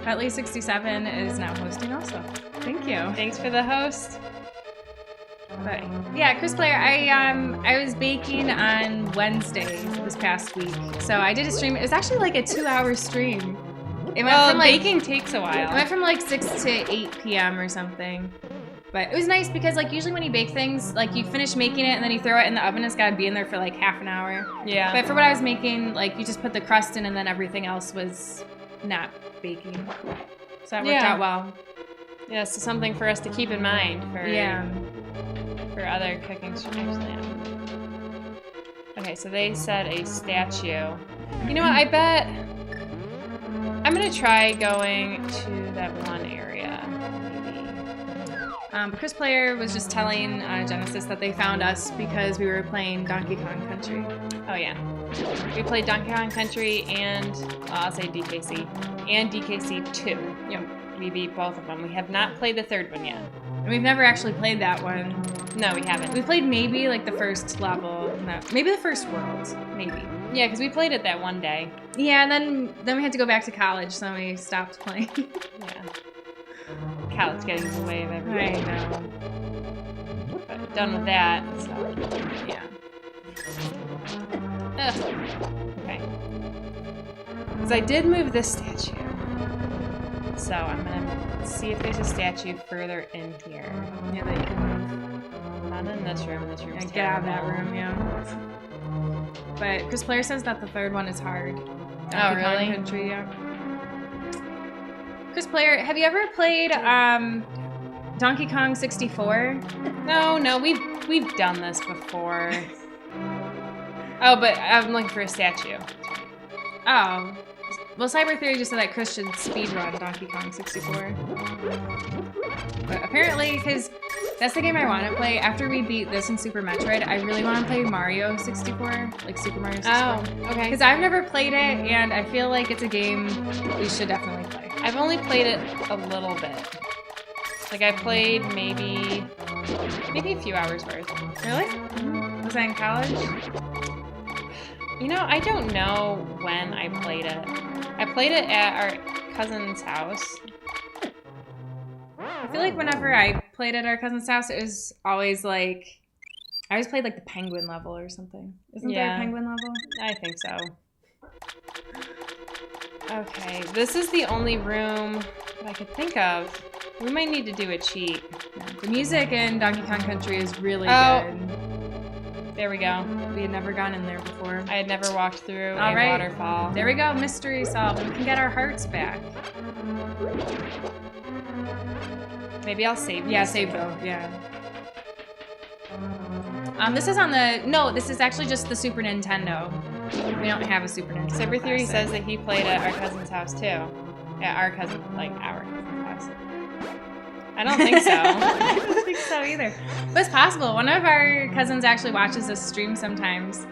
Petley67 is now hosting also. Thank you. Thanks for the host. But yeah, Chris Player, I was baking on Wednesday this past week. So I did a stream. It was actually like a 2-hour stream. It went from like, baking takes a while. It went from like 6 to 8 p.m. or something. But it was nice because like usually when you bake things, like you finish making it and then you throw it in the oven, it's gotta be in there for like half an hour. Yeah. But for what I was making, like you just put the crust in and then everything else was not baking. So that worked out well. Yeah, so something for us to keep in mind for other cooking streams. Okay, so they said a statue. You know what, I bet I'm gonna try going to that one area, maybe. Chris Player was just telling Genesis that they found us because we were playing Donkey Kong Country. Oh yeah. We played Donkey Kong Country and, I'll say DKC, and DKC 2. Yep. We beat both of them. We have not played the third one yet. And we've never actually played that one. No, we haven't. We played maybe like the first level, maybe the first world, maybe. Yeah, because we played it that one day. Yeah, and then we had to go back to college, so we stopped playing. Yeah. College getting in the way of everything. I know. But done with that, so yeah. Ugh. Okay. Because I did move this statue. So I'm gonna see if there's a statue further in here. Yeah, that you can move. Not in this room. This room's Yeah, get out of that room, yeah. But Chris Player says that the third one is hard. Donkey Kong really? Country, yeah. Chris Player, have you ever played Donkey Kong 64? No, we've done this before. Oh, but I'm looking for a statue. Oh. Well, Cyber Theory just said that Chris should speedrun Donkey Kong 64. But apparently, because That's the game I want to play. After we beat this in Super Metroid, I really want to play Mario 64, like Super Mario 64. Oh, okay. Because I've never played it, and I feel like it's a game we should definitely play. I've only played it a little bit. Like I played maybe a few hours worth. Really? Mm-hmm. Was I in college? You know, I don't know when I played it. I played it at our cousin's house. I feel like whenever I played at our cousin's house, it was always like, I always played like the penguin level or something. Isn't there a penguin level? I think so. Okay, this is the only room that I could think of. We might need to do a cheat. Yeah. The music in Donkey Kong Country is really good. There we go. We had never gone in there before. I had never walked through All a right. waterfall. There we go, mystery solved. We can get our hearts back. Maybe I'll save. Yeah, save though. Yeah. This is on the this is actually just the Super Nintendo. We don't have a Super Nintendo. Cyber Theory Classic. says that he played at our cousin's house too. At our cousin's house. I don't think so. I don't think so either. But it's possible. One of our cousins actually watches us stream sometimes.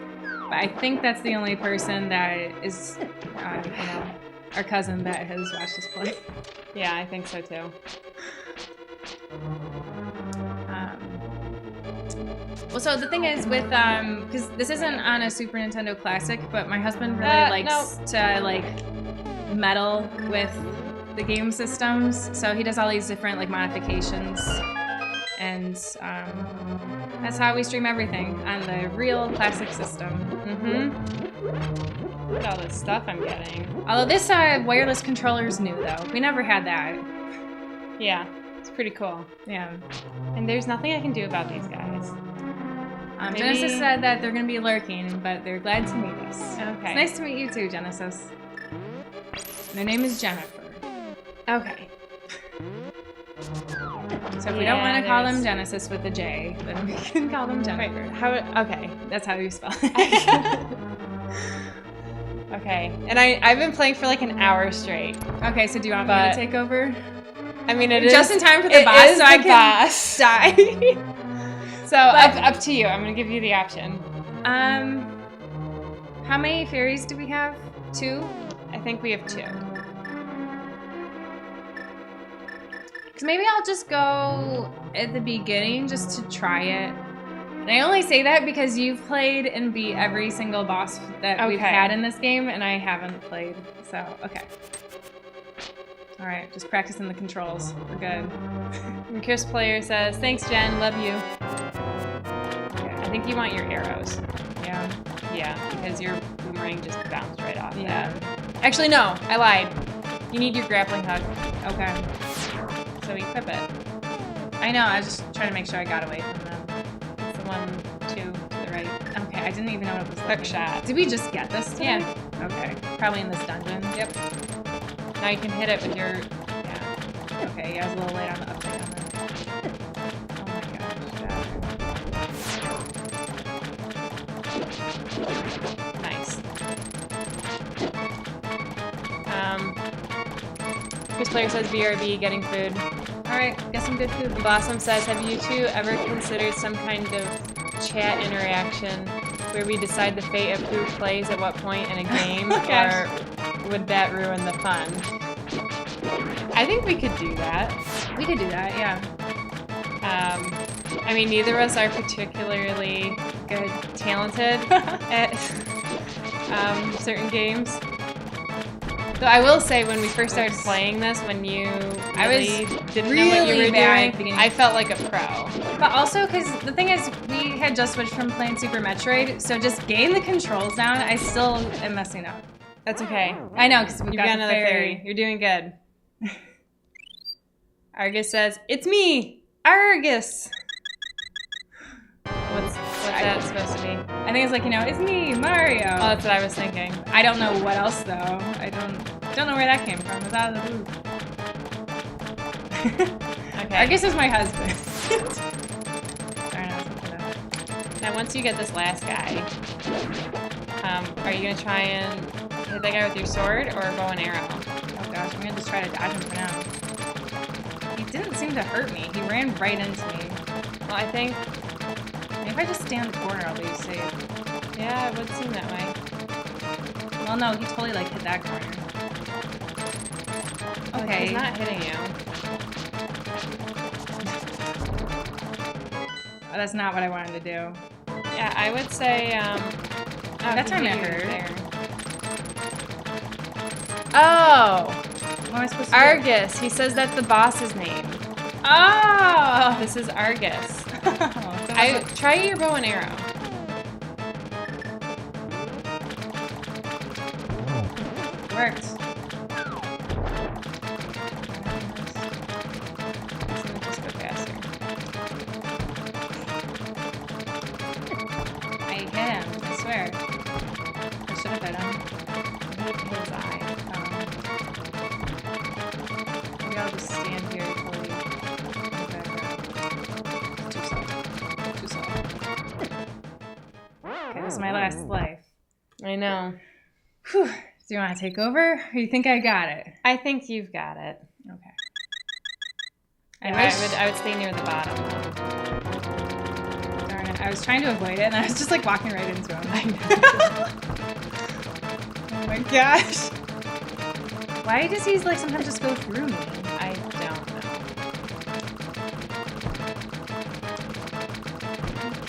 But I think that's the only person that is, our cousin that has watched us play. Yeah, I think so too. Well, so the thing is with, because this isn't on a Super Nintendo Classic, but my husband really likes to, like, meddle with the game systems. So he does all these different, like, modifications. And that's how we stream everything, on the real classic system. Mm-hmm. Look at all this stuff I'm getting. Although this wireless controller is new, though. We never had that. Yeah, it's pretty cool. Yeah. And there's nothing I can do about these guys. Genesis said that they're going to be lurking, but they're glad to meet us. Okay. It's nice to meet you too, Genesis. Their name is Jennifer. Okay. So if we don't want to call them Genesis with a J, then we can call them Jennifer. Right. Okay. That's how you spell it. Okay. And I've been playing for like an hour straight. Okay, so do you want me to take over? I mean, it is just in time for the boss, so I can die. So up to you. I'm gonna give you the option. How many fairies do we have? 2? I think we have 2. Because maybe I'll just go at the beginning just to try it. And I only say that because you've played and beat every single boss that we've had in this game, and I haven't played. So, okay. All right, just practicing the controls. We're good. And Chris Player says, "Thanks, Jen. Love you." Okay, I think you want your arrows. Yeah. Yeah, because your boomerang just bounced right off. Yeah. That. Actually, no. I lied. You need your grappling hook. Okay. So equip it. I know. I was just trying to make sure I got away from them. It's the 1, 2 to the right. Okay, I didn't even know what it was. Hook shot. Did we just get this today? Yeah. Okay. Probably in this dungeon. Yep. Now you can hit it with your. Yeah. Okay, yeah, I was a little late on the update on that. Oh my gosh. Nice. Chris Player says BRB, getting food. Alright, get some good food. Blossom says, have you 2 ever considered some kind of chat interaction where we decide the fate of who plays at what point in a game, or would that ruin the fun? I think we could do that. We could do that, yeah. I mean, neither of us are particularly good, talented at certain games. So I will say, when we first started playing this, when you didn't know what you were doing, I felt like a pro. But also, because the thing is, we had just switched from playing Super Metroid, so just getting the controls down, I still am messing up. That's okay. I know, because we've got another fairy. You're doing good. Argus says, "It's me, Argus." What's that supposed to be? I think it's like, it's me, Mario. Oh, that's what I was thinking. I don't know what else though. I don't know where that came from. It's out of the blue. Okay. Argus is my husband. Sorry, I was looking up. Now, once you get this last guy, are you gonna try and hit that guy with your sword or bow and arrow? Oh gosh, I'm gonna just try to dodge him for now. He didn't seem to hurt me. He ran right into me. Well, I think, Maybe if I just stay in the corner, I'll be safe. yeah, it would seem that way. Well, no, he totally like hit that corner. Like, Okay. he's not hitting you. Oh, that's not what I wanted to do. Yeah, I would say, That time it hurt. there. Oh! What am I supposed to do? Argus. He says that's the boss's name. Oh! This is Argus. I Try your bow and arrow. worked. Just go faster. I hit him, I swear. I should have hit him. Hit his eye. Maybe I'll just stand here till we move back around. Too soft. Too soft. Okay, this is my last life. I know. Whew. Do you want to take over? Or you think I got it? I think you've got it. Okay. I would stay near the bottom. Darn it. I was trying to avoid it, and I was just like walking right into him. Oh my gosh. Why does he like sometimes just go through me? I don't know.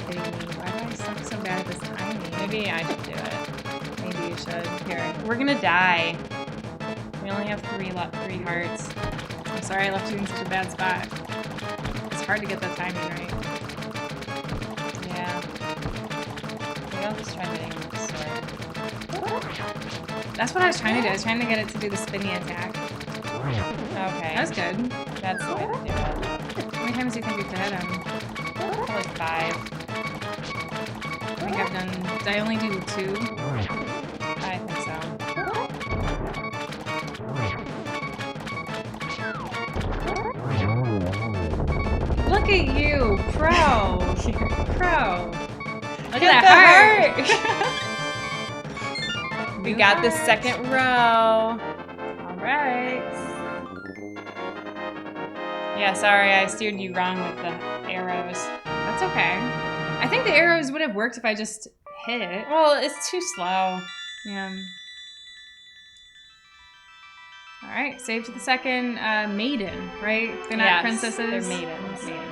Are you kidding me? Why do I suck so bad at this timing? Maybe I should do it. Maybe you should. Here. We're gonna die. We only have three hearts. I'm sorry I left you in such a bad spot. It's hard to get that timing right. Yeah. Maybe I'll just try hitting with the sword. That's what I was trying to do. I was trying to get it to do the spinny attack. Okay. That was good. That's the way to do it. How many times do you think we've hit him? Probably 5. I think I've done. Did I only do 2? I think so. Look at you, pro. Pro. Look Get at that heart. We got the second row. All right. Yeah, sorry, I steered you wrong with the arrows. That's okay. I think the arrows would have worked if I just hit it. Well, it's too slow. Yeah. All right, save to the second maiden, right? They're not Yes, princesses. they're maidens. Maidens.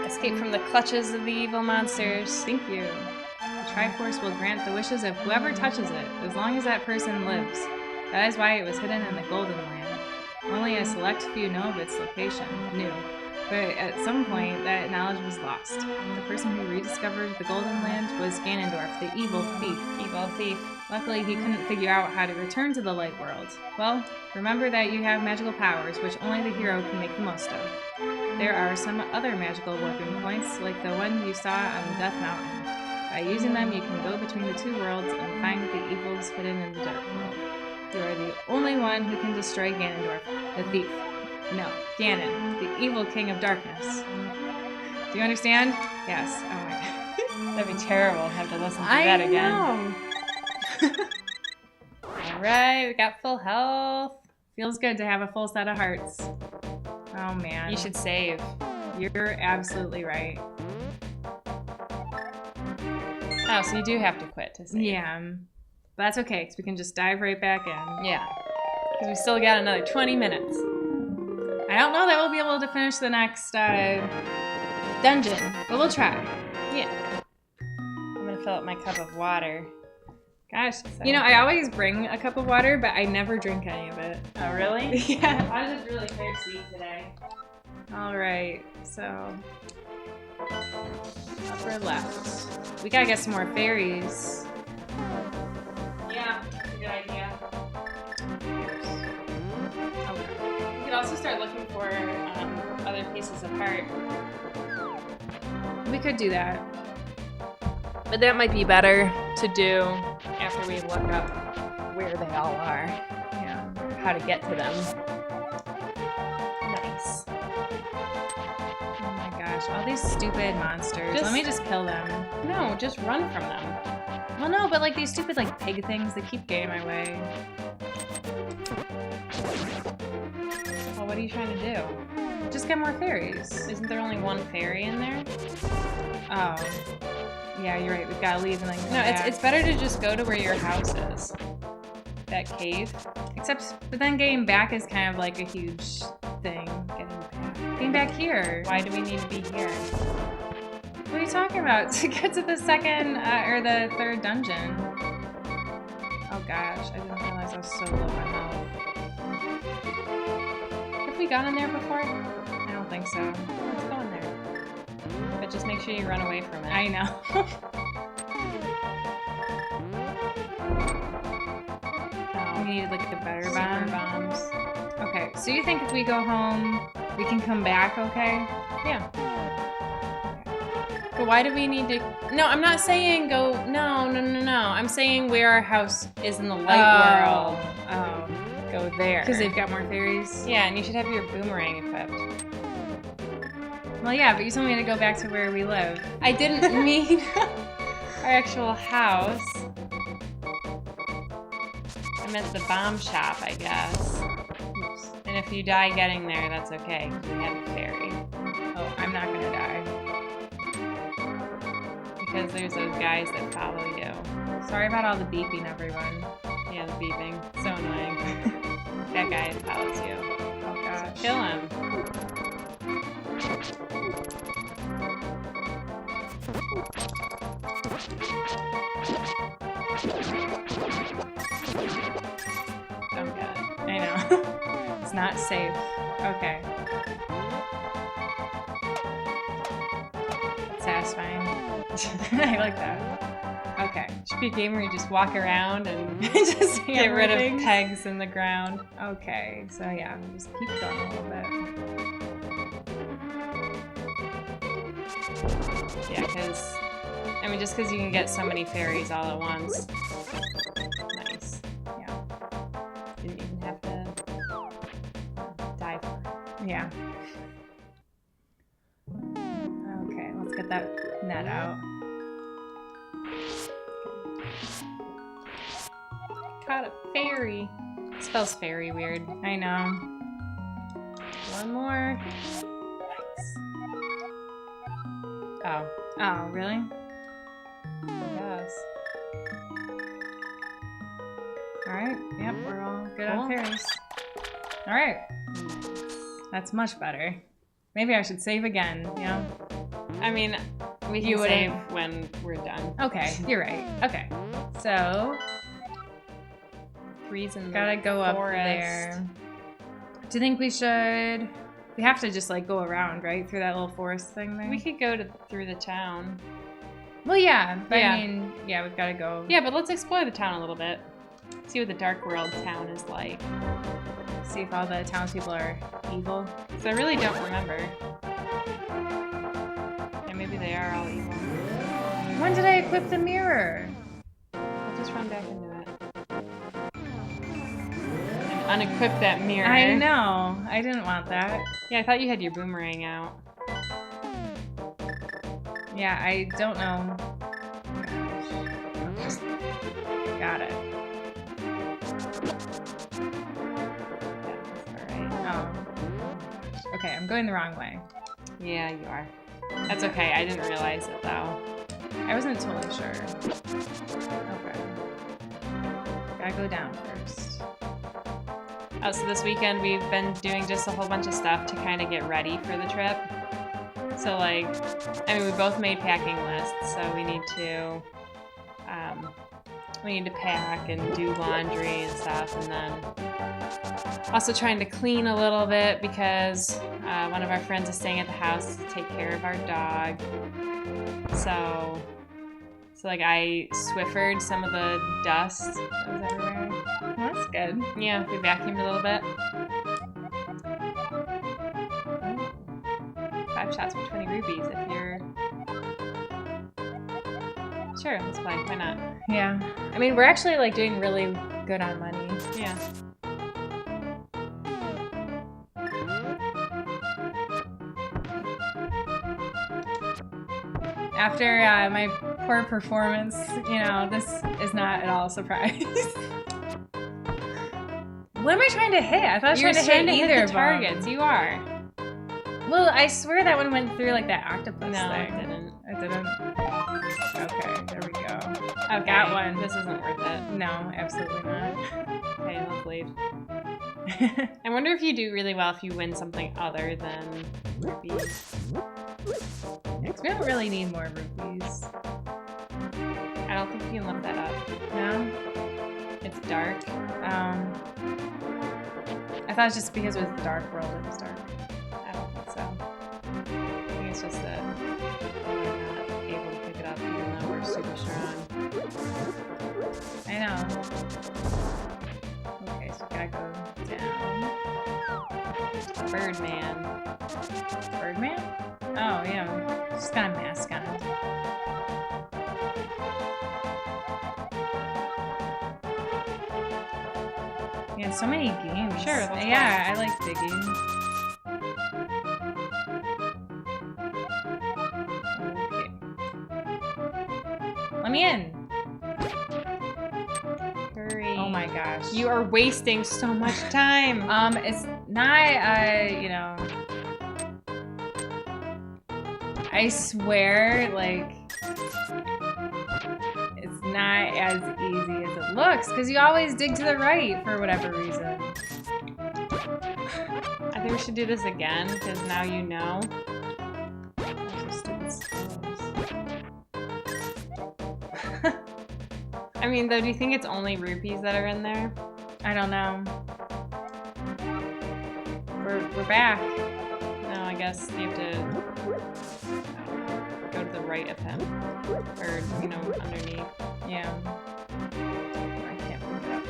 Escape from the clutches of the evil monsters. Thank you. The Triforce will grant the wishes of whoever touches it, as long as that person lives. That is why it was hidden in the Golden Land. Only a select few know of its location, knew. But at some point, that knowledge was lost. The person who rediscovered the Golden Land was Ganondorf, the evil thief. Evil thief. Luckily, he couldn't figure out how to return to the light world. Well, remember that you have magical powers, which only the hero can make the most of. There are some other magical warping points, like the one you saw on the Death Mountain. By using them, you can go between the two worlds and find the evils hidden in the dark world. You are the only one who can destroy Ganondorf, the thief. No, Ganon, the evil king of darkness. Do you understand? Yes. Oh my god. That'd be terrible to have to listen to that again. Alright, we got full health. Feels good to have a full set of hearts. Oh man. You should save. You're absolutely right. Oh, so you do have to quit to save. Yeah. But that's okay, because we can just dive right back in. Yeah. Because we still got another 20 minutes. I don't know that we'll be able to finish the next dungeon, but we'll try. Yeah. I'm gonna fill up my cup of water. Gosh, you know, I always bring a cup of water, but I never drink any of it. Oh, really? Yeah. I was just really thirsty today. All right, so upper left. We gotta get some more fairies. Yeah, that's a good idea. Okay. We could also start looking for other pieces of heart. We could do that. But that might be better to do after we look up where they all are. Yeah. How to get to them. Nice. Oh my gosh, all these stupid monsters. Let me just kill them. No, just run from them. Well, no, but like these stupid like pig things, they keep getting in my way. Well, what are you trying to do? Just get more fairies. Isn't there only one fairy in there? Oh. Yeah, you're right. We've got to leave and then come No, back. it's better to just go to where your house is. That cave. But then getting back is kind of like a huge thing. Getting back here. Why do we need to be here? What are you talking about? To get to the second or the third dungeon. Oh gosh, I didn't realize I was so low on health. Have we gone in there before? I don't think so. Let's go in there. But just make sure you run away from it. I know. We need like the better Super bomb. bombs. Okay, so you think if we go home, we can come back, okay? Yeah. But why do we need to? No, I'm not saying go. No. I'm saying where our house is in the light world. Oh. Go there. Because they've got more fairies? Yeah, and you should have your boomerang equipped. Well, yeah, but you told me to go back to where we live. I didn't mean our actual house. I meant the bomb shop, I guess. Oops. And if you die getting there, that's okay, because we have a fairy. Oh, I'm not gonna die. Because there's those guys that follow you. Sorry about all the beeping, everyone. Yeah, the beeping. So annoying. That guy follows you. Oh gosh. Kill him. Don't get it. I know. It's not safe. Okay. Satisfying. I like that. Okay. Should be a game where you just walk around and Just get rid of things. pegs in the ground. Okay. So yeah, we just keep going a little bit. Yeah, because, just because you can get so many fairies all at once. Nice. Yeah. Didn't even have to die for it. Yeah. Okay, let's get that net out. Caught a fairy. It spells fairy weird. I know. One more. Oh, Oh, really? yes. Alright, yep, we're all good Cool. on fairies. Alright, that's much better. Maybe I should save again, you know? We You can save wouldn't- when we're done. Okay, you're right. Okay, so, Three's in the gotta go up forest. there. Do you think we should... We have to just, like, go around, right? Through that little forest thing there? We could go through the town. Well, yeah, but Yeah. I mean, yeah, we've gotta go. Yeah, but let's explore the town a little bit. See what the Dark World town is like. See if all the townspeople are evil. So I really don't remember. Yeah, maybe they are all evil. When did I equip the mirror? I'll just run back into it. And unequip that mirror. I know. I didn't want that. Yeah, I thought you had your boomerang out. Yeah, I don't know. Got it. Alright. Oh. Okay, I'm going the wrong way. Yeah, you are. That's okay, I didn't realize it though. I wasn't totally sure. Okay. Gotta go down first. Oh, so this weekend we've been doing just a whole bunch of stuff to kind of get ready for the trip. So like, we both made packing lists, so we need to pack and do laundry and stuff, and then also trying to clean a little bit because one of our friends is staying at the house to take care of our dog. So like I Swiffered some of the dust that was everywhere. Well, that's good. Yeah, we vacuumed a little bit. 5 shots for 20 rupees if you're... Sure, let's play. Why not? Yeah. We're actually like doing really good on money. Yeah. After my poor performance, this is not at all a surprise. What am I trying to hit? I thought I was You're trying to hit hit either the of them. targets. You are. Well, I swear that one went through like that octopus No, thing. it didn't. It didn't. Okay, there we go. Okay, Got one. This isn't worth it. No, absolutely not. Okay, let's leave. I wonder if you do really well if you win something other than rupees. Because we don't really need more rupees. I don't think you can lift that up. No? It's dark. I thought it was just because it was dark world, it was dark. I don't think so. I think it's just that we're not able to pick it up even though we're super strong. I know. Okay, so we gotta go down. Birdman. Birdman? Oh, yeah. Just got a mask on. Yeah, so many games. Sure, let's yeah, I like digging. Okay. Let me in. Hurry. Oh my gosh. You are wasting so much time. It's not, you know, I swear, like, it's not as easy as it looks, because you always dig to the right for whatever reason. I think we should do this again because now you know. Those are stupid skulls. I mean, though, do you think it's only rupees that are in there? I don't know. We're back. No, I guess you have to go to the right of him. Or, you know, underneath. Yeah. I can't pick it up.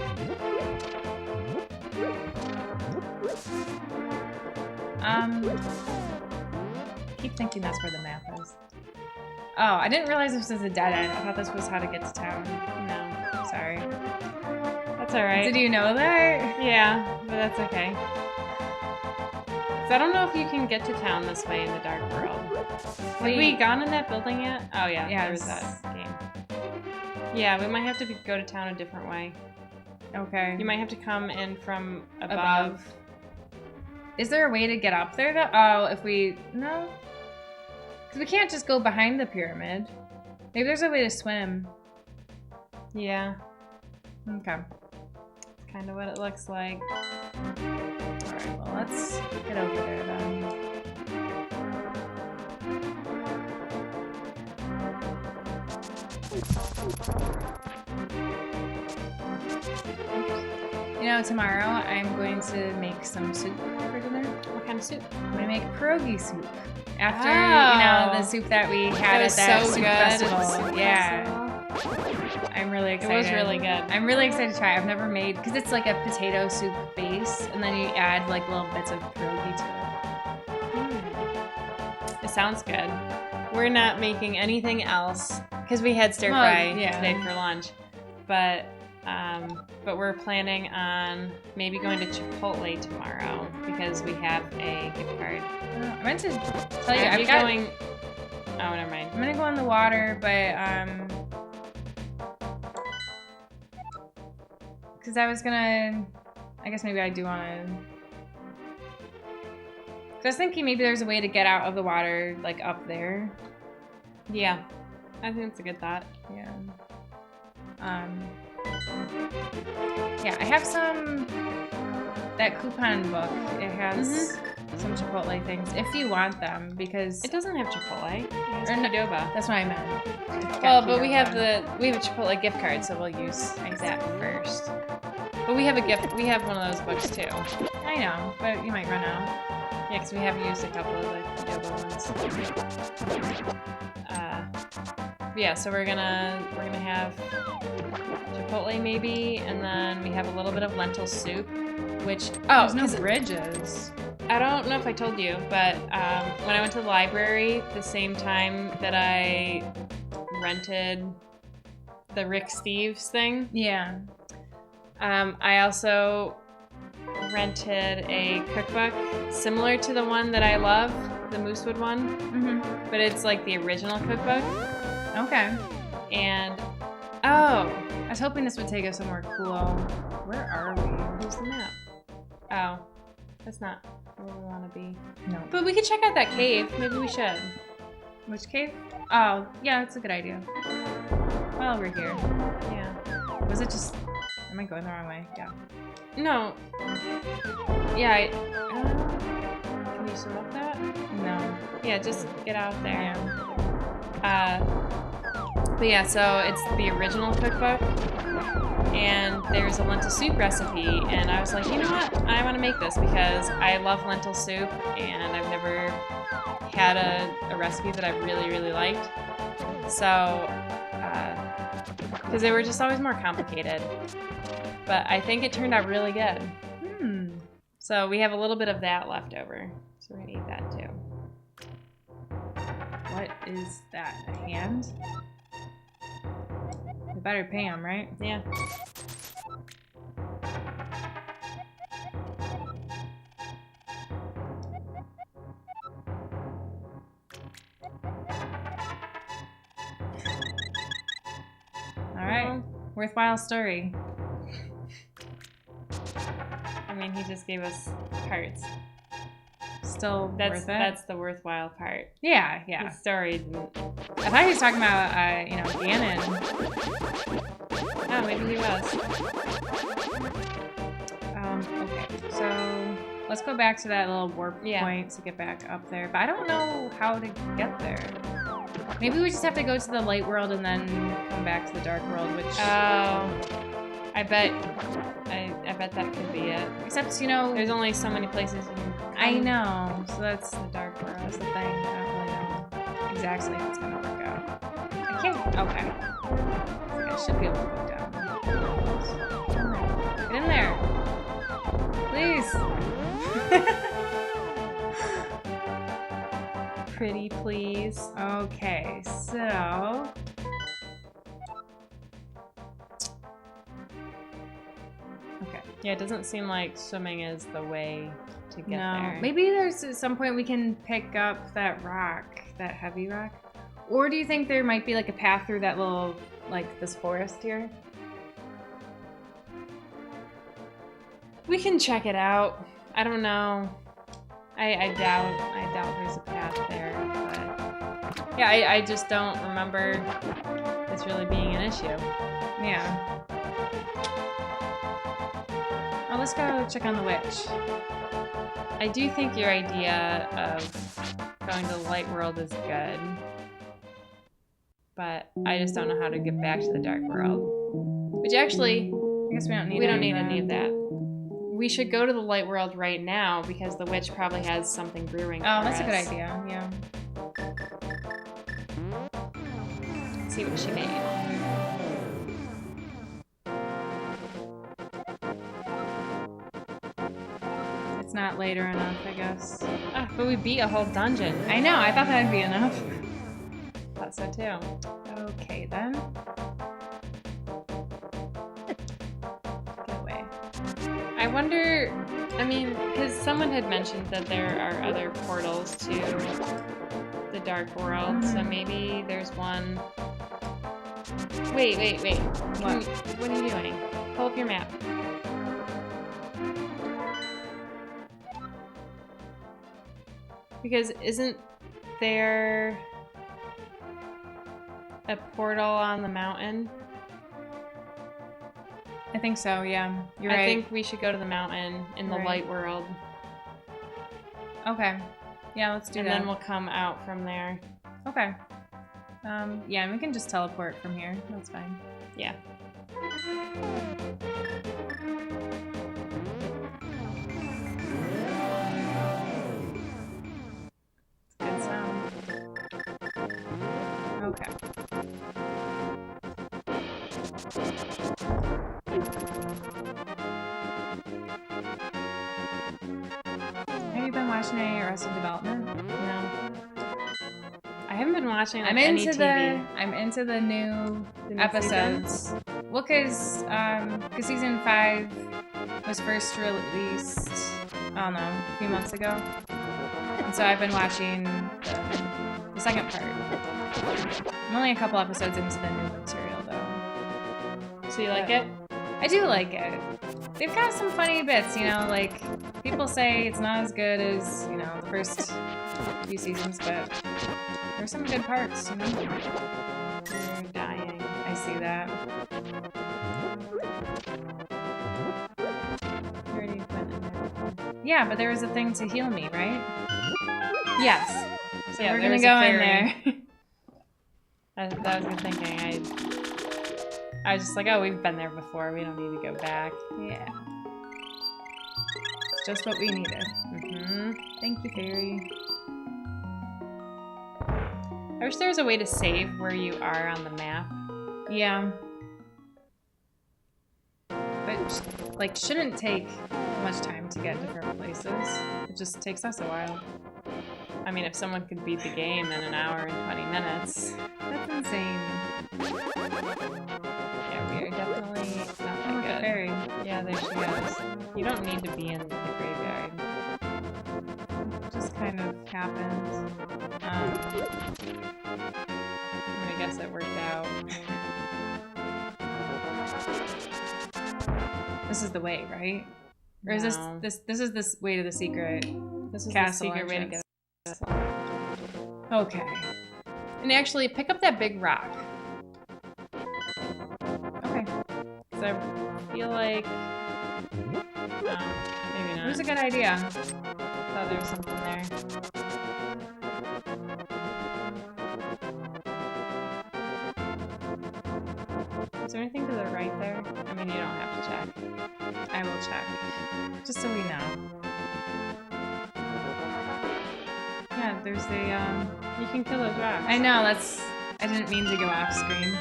Keep thinking that's where the map is. Oh, I didn't realize this was a dead end. I thought this was how to get to town. No. Sorry. That's alright. Did you know that? Yeah, but that's okay. So I don't know if you can get to town this way in the dark world. Have we gone in that building yet? Oh yeah, there was that game. Yeah, we might have to go to town a different way. Okay. You might have to come in from above. Is there a way to get up there though? Oh, if we... No? Because we can't just go behind the pyramid. Maybe there's a way to swim. Yeah. Okay. That's kind of what it looks like. Alright, well let's get over there then. You know, tomorrow I'm going to make some soup for dinner. What kind of soup? I'm going to make pierogi soup. After, you know, the soup that we had at that soup festival. Yeah. I'm really excited. It was really good. I'm really excited to try it. I've never made, because it's like a potato soup base, and then you add like little bits of pierogi to it. It sounds good. We're not making anything else because we had stir fry today for lunch, but we're planning on maybe going to Chipotle tomorrow because we have a gift card. I meant to tell you, I'm going. Oh, never mind. I'm gonna go in the water, but because I was gonna, I guess maybe I do want to. Because I was thinking maybe there's a way to get out of the water, like up there. Yeah, I think it's a good thought. Yeah. Yeah, I have that coupon book. It has some Chipotle things if you want them, because it doesn't have Chipotle. It has or Qdoba. That's what I meant. Well, but we have a Chipotle gift card, so we'll use that first. But we have a gift. We have one of those books too. I know, but you might run out. Yeah, because we have used a couple of the Qdoba ones. Yeah, so we're gonna have Chipotle maybe, and then we have a little bit of lentil soup, which there's no bridges. I don't know if I told you, but when I went to the library, the same time that I rented the Rick Steves thing, yeah, I also rented a cookbook similar to the one that I love, the Moosewood one, but it's like the original cookbook. Okay. And I was hoping this would take us somewhere cool. Where are we? Where's the map? Oh. That's not where we want to be. No. But we could check out that cave. Maybe we should. Which cave? Oh, yeah, that's a good idea. While we're here. Yeah. Was it just... Am I going the wrong way? Yeah. No. Yeah. Can you swim up that? No. Yeah, just get out there. Yeah. But yeah, so it's the original cookbook, and there's a lentil soup recipe, and I was like, you know what? I want to make this because I love lentil soup, and I've never had a recipe that I've really, really liked. So, because they were just always more complicated. But I think it turned out really good. So we have a little bit of that left over. So we're gonna eat that too. What is that? A hand? We better pay him, right? Yeah. Alright. Worthwhile story. I mean, he just gave us hearts. Still worth it? That's the worthwhile part. Yeah, yeah. The story didn't. I thought he was talking about, Ganon. Oh, maybe he was. Okay, so let's go back to that little warp Yeah. point to get back up there. But I don't know how to get there. Maybe we just have to go to the light world and then come back to the dark world, which... Oh, I bet that could be it. Except, There's only so many places you can come. I know. So that's The dark world. the thing. I don't really know exactly how it's going to work out. I can't... Okay. I should be able to go down. Get in there. Please. Pretty please. Okay, so... Okay. Yeah, it doesn't seem like swimming is the way to get there. Maybe there's at some point we can pick up that rock, that heavy rock. Or do you think there might be like a path through that little, like this forest here? We can check it out. I don't know. I doubt there's a path there, but yeah, I just don't remember this really being an issue. Yeah. Oh, let's go check on the witch. I do think your idea of going to the light world is good, but I just don't know how to get back to the dark world. Which actually, I guess we don't need any of that. We should go to the light world right now because the witch probably has something brewing. Oh, for that's a good us. idea. Yeah. Let's see what she made. It's not later enough, I guess. Ah, but we beat a whole dungeon. I know. I thought that'd be enough. Thought so too. Okay, then. Get away. I wonder, I mean, because someone had mentioned that there are other portals to the dark world, so maybe there's one. Wait. What? What are you doing? Pull up your map. Because isn't there a portal on the mountain? I think so, yeah. You're right. I think we should go to the mountain in the Right. light world. Okay. Yeah, let's do And that. then we'll come out from there. Okay. Yeah, and we can just teleport from here. That's fine. Yeah. Good sound. Okay. Have you been watching any Arrested Development? No. I haven't been watching like, I'm any into TV. I'm into the new The new episodes. Well, because season 5 was first released, I don't know, a few months ago. And so I've been watching the second part. I'm only a couple episodes into the new material, though. So you like it? I do like it. they've got some funny bits, you know, like people say it's not as good as, you know, the first few seasons, but there's some good parts, you know. You're dying. I see that. You already went in there. Yeah, but there was a thing to heal me, right? Yes. So Yeah, we're there gonna was a go in fairy. there. That was good thinking. I was just like, oh, we've been there before. We don't need to go back. Yeah. It's just what we needed. Mm-hmm. Thank you, fairy. I wish there was a way to save where you are on the map. Yeah. But, like, shouldn't take much time to get different places. It just takes us a while. I mean, if someone could beat the game in an hour and 20 minutes. That's insane. Yeah, we are definitely not that Look at good. fairy. Yeah, there she is. You don't need to be in the graveyard. It just kind of happened. I guess it worked out. This is the way, right? Or is No. this is this way to the secret? This is Castle the secret way to entrance. get it. Okay. And actually, pick up that big rock. Okay. Because I feel like... maybe It not. was a good idea. Thought there was something there. Is there anything to the right there? I mean, you don't have to check. I will check. Just so we know. Yeah, there's the You can kill those rocks. I know, I didn't mean to go off screen.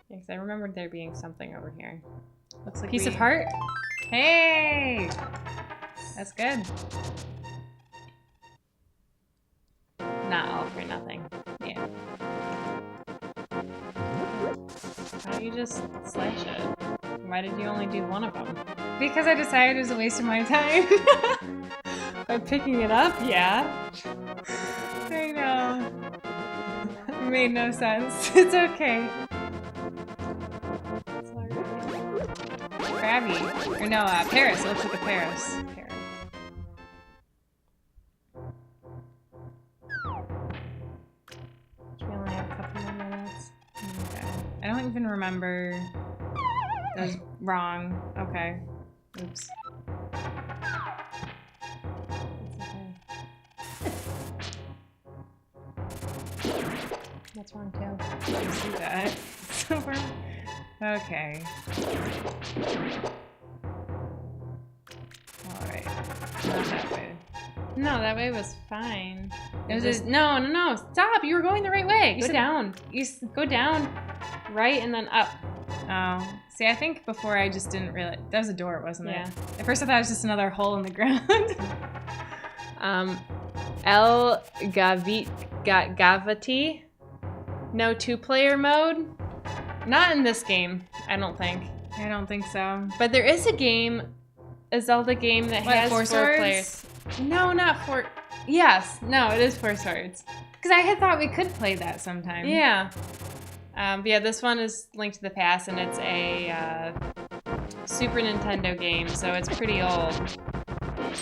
Yes, I remembered there being something over here. Looks like Piece we- of heart? Hey! That's good. Not all for nothing. Yeah. Why don't you just slash it? Why did you only do one of them? Because I decided it was a waste of my time. By picking it up? Yeah. I know. It made no sense. It's okay. It's alright. Krabby. Or no, Paris. It looks like a Paris. Paris. We only have a couple more minutes. Okay. I don't even remember. That was wrong. Okay. Oops. What's wrong, Tail? I see that. So okay. Alright. Not that way. No, that way was fine. It was Just- just, no, stop! You were going the right way. You Go said- down. Go down, right, and then up. oh. See, I think before I just didn't realize. That was a door, wasn't Yeah. it? At first I thought it was just another hole in the ground. El Gavati. No 2-player mode. Not in this game, I don't think. I don't think so. But there is a Zelda game that What, has 4 4 swords? players. No, not 4. Yes, no, it is 4 swords. Because I had thought we could play that sometime. Yeah. But yeah, this one is Link to the Past, and it's a Super Nintendo game, so it's pretty old.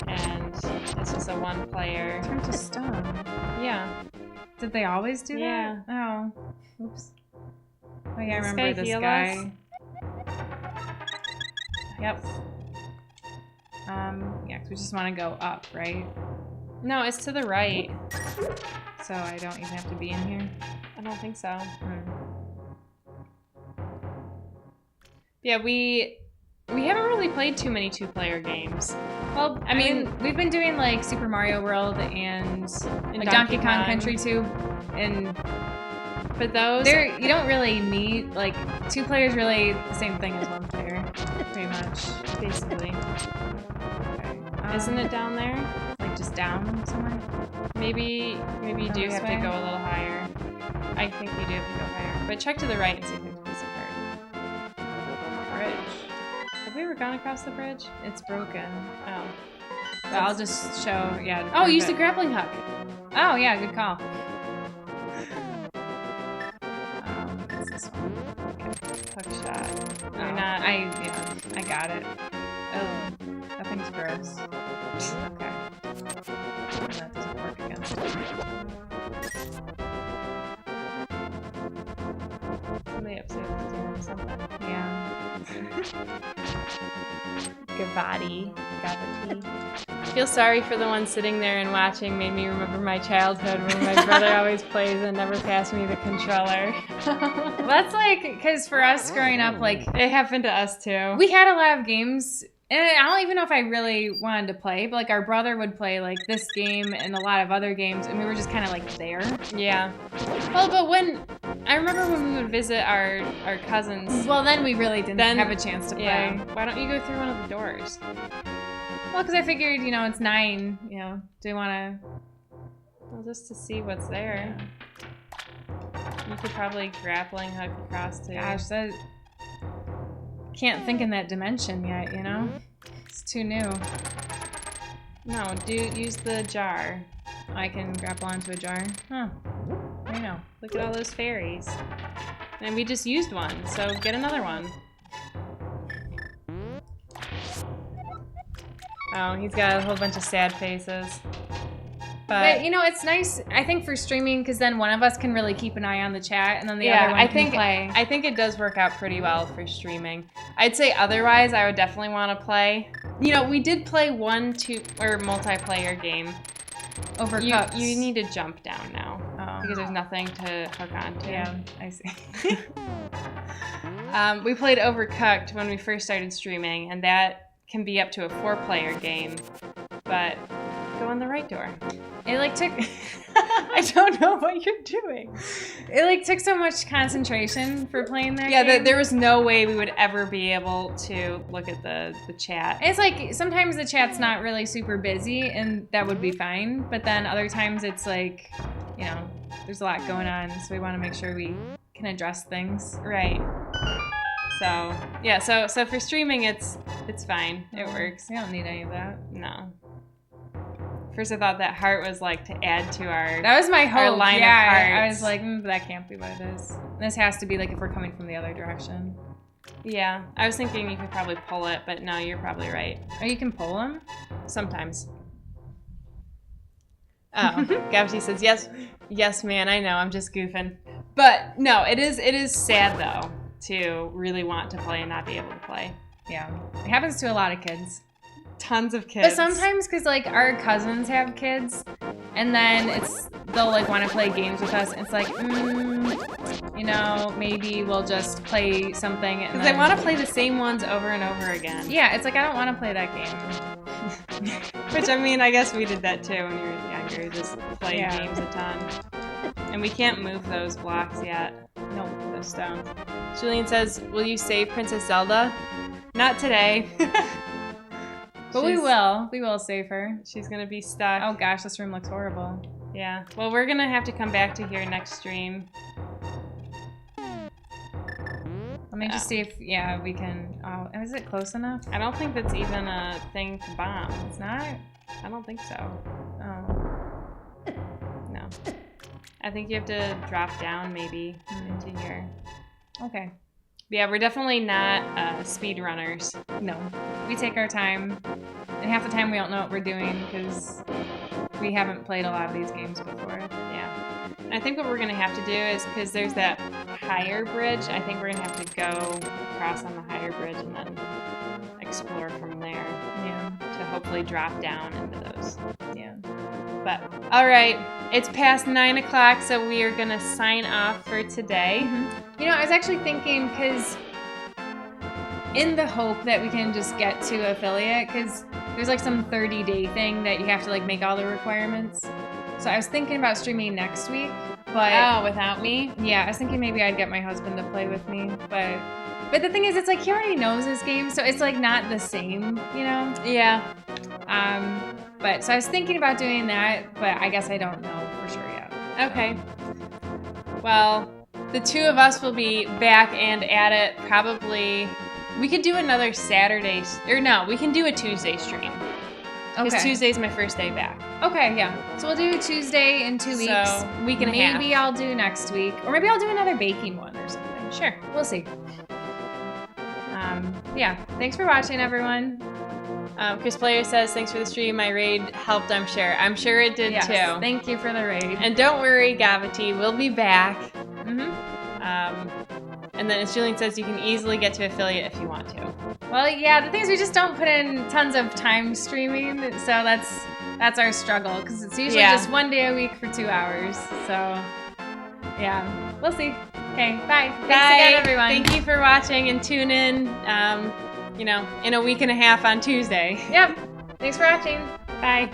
And it's just a 1-player. Turn to stone. Yeah. Did they always do Yeah. that? Oh. Oops. Oh yeah, I This remember guy this heal guy. Yep. Yeah, 'cause we just want to go up, right? No, it's to the right. So I don't even have to be in here. I don't think so. Hmm. Yeah, we haven't really played too many 2-player games. Well, I mean, we've been doing like Super Mario World and like Donkey Kong Country 2, and But those there you don't really need like 2 players really the same thing as 1 player, pretty much. basically. Okay. Isn't it down there? like just down somewhere? Maybe you do This have way? to go a little higher. I think you do have to go higher. But check to the right and see if there's a piece of heart. Bridge. Have we ever gone across the bridge? It's broken. Oh. But I'll just show. Yeah. Oh, use the prove it. grappling hook. Oh yeah, good call. It's this one. Okay. Hookshot. Oh, You're not. I got it. Oh, that thing's gross. Okay. And that doesn't work against it. Somebody upstairs is doing something. Yeah. Gavati. I feel sorry for the one sitting there and watching. Made me remember my childhood when my brother always plays and never passed me the controller. Well, that's like, because for us growing up, like, It happened to us too. we had a lot of games, and I don't even know if I really wanted to play, but like our brother would play like this game and a lot of other games, and we were just kind of like there. Yeah. Well, but I remember when we would visit our cousins. Well, then we really didn't Then- have a chance to play. Yeah. Why don't you go through one of the doors? Well, because I figured, it's 9, do you want to... Well, just to see what's there. You could probably grappling hook across too. Gosh, that... Can't think in that dimension yet, It's too new. No, use the jar. I can grapple onto a jar. Huh. I know. Look at all those fairies. And we just used one, so get another one. Oh, he's got a whole bunch of sad faces. But it's nice, I think, for streaming, because then one of us can really keep an eye on the chat, and then the yeah, other one can play. I think it does work out pretty well for streaming. I'd say otherwise, I would definitely want to play. We did play multiplayer game. Overcooked. You need to jump down now because Oh. there's nothing to hook onto. Yeah, I see. We played Overcooked when we first started streaming, and that can be up to a 4-player game, but go in the right door. It took I don't know what you're doing. it took so much concentration for playing that Yeah, game. there was no way we would ever be able to look at the chat. It's like sometimes the chat's not really super busy, and that would be fine, but then other times it's like, there's a lot going on, so we want to make sure we can address things. Right. So yeah, so for streaming it's fine. It works. We don't need any of that. No. First I thought that heart was like to add to our That was my hope. line of yeah, I hearts. was like, that can't be what it is. This has to be like if we're coming from the other direction. Yeah. I was thinking you could probably pull it, but no, you're probably right. Oh, you can pull them? Sometimes. Oh, Gavty says, yes, man, I know, I'm just goofing. But no, it is sad though to really want to play and not be able to play. Yeah. It happens to a lot of kids. Tons of kids. But sometimes, because like our cousins have kids, and then they'll like want to play games with us. And it's like, maybe we'll just play something. And they want to play the same ones over and over again. Yeah, it's like I don't want to play that game. Which I mean, I guess we did that too when we were younger, just playing games a ton. And we can't move those blocks yet. Nope. Those stones. Julian says, "Will you save Princess Zelda?" Not today. But we will. We will save her. She's gonna be stuck. Oh gosh, this room looks horrible. Yeah. Well, we're gonna have to come back to here next stream. Let me just see if we can. Oh, is it close enough? I don't think that's even a thing to bomb. It's not. I don't think so. Oh. No. I think you have to drop down maybe into here. Okay. Yeah, we're definitely not speed runners. No. We take our time, and half the time we don't know what we're doing because we haven't played a lot of these games before. Yeah. And I think what we're gonna have to do is, because there's that higher bridge, I think we're gonna have to go across on the higher bridge and then explore from there. Yeah. To hopefully drop down into those. Yeah. But all right, it's past 9 o'clock, so we are gonna sign off for today. I was actually thinking, because in the hope that we can just get to affiliate, because there's like some 30-day thing that you have to like make all the requirements. So I was thinking about streaming next week, but without me? yeah, I was thinking maybe I'd get my husband to play with me, but the thing is, it's like he already knows this game, so it's like not the same, Yeah. But so I was thinking about doing that, but I guess I don't know for sure yet. Okay. Well, the two of us will be back and at it probably. We could do another Saturday, or no, we can do a Tuesday stream. Because Okay. Tuesday's my first day back. Okay, yeah. So we'll do Tuesday in 2 weeks. So, week and a half. Maybe I'll do next week, or maybe I'll do another baking one or something. Sure. We'll see. yeah, thanks for watching, everyone. Chris Player says, thanks for the stream. My raid helped, I'm sure. I'm sure it did Yes, too. thank you for the raid. And don't worry, Gavity, we'll be back. Mm-hmm. And then as Julian says, you can easily get to affiliate if you want to. Well, yeah, the thing is we just don't put in tons of time streaming, so that's our struggle, because it's usually just 1 day a week for 2 hours. So, yeah, we'll see. Okay, bye. Thanks again, everyone. Thank you for watching, and tune in, in a week and a half on Tuesday. Yep. Thanks for watching. Bye.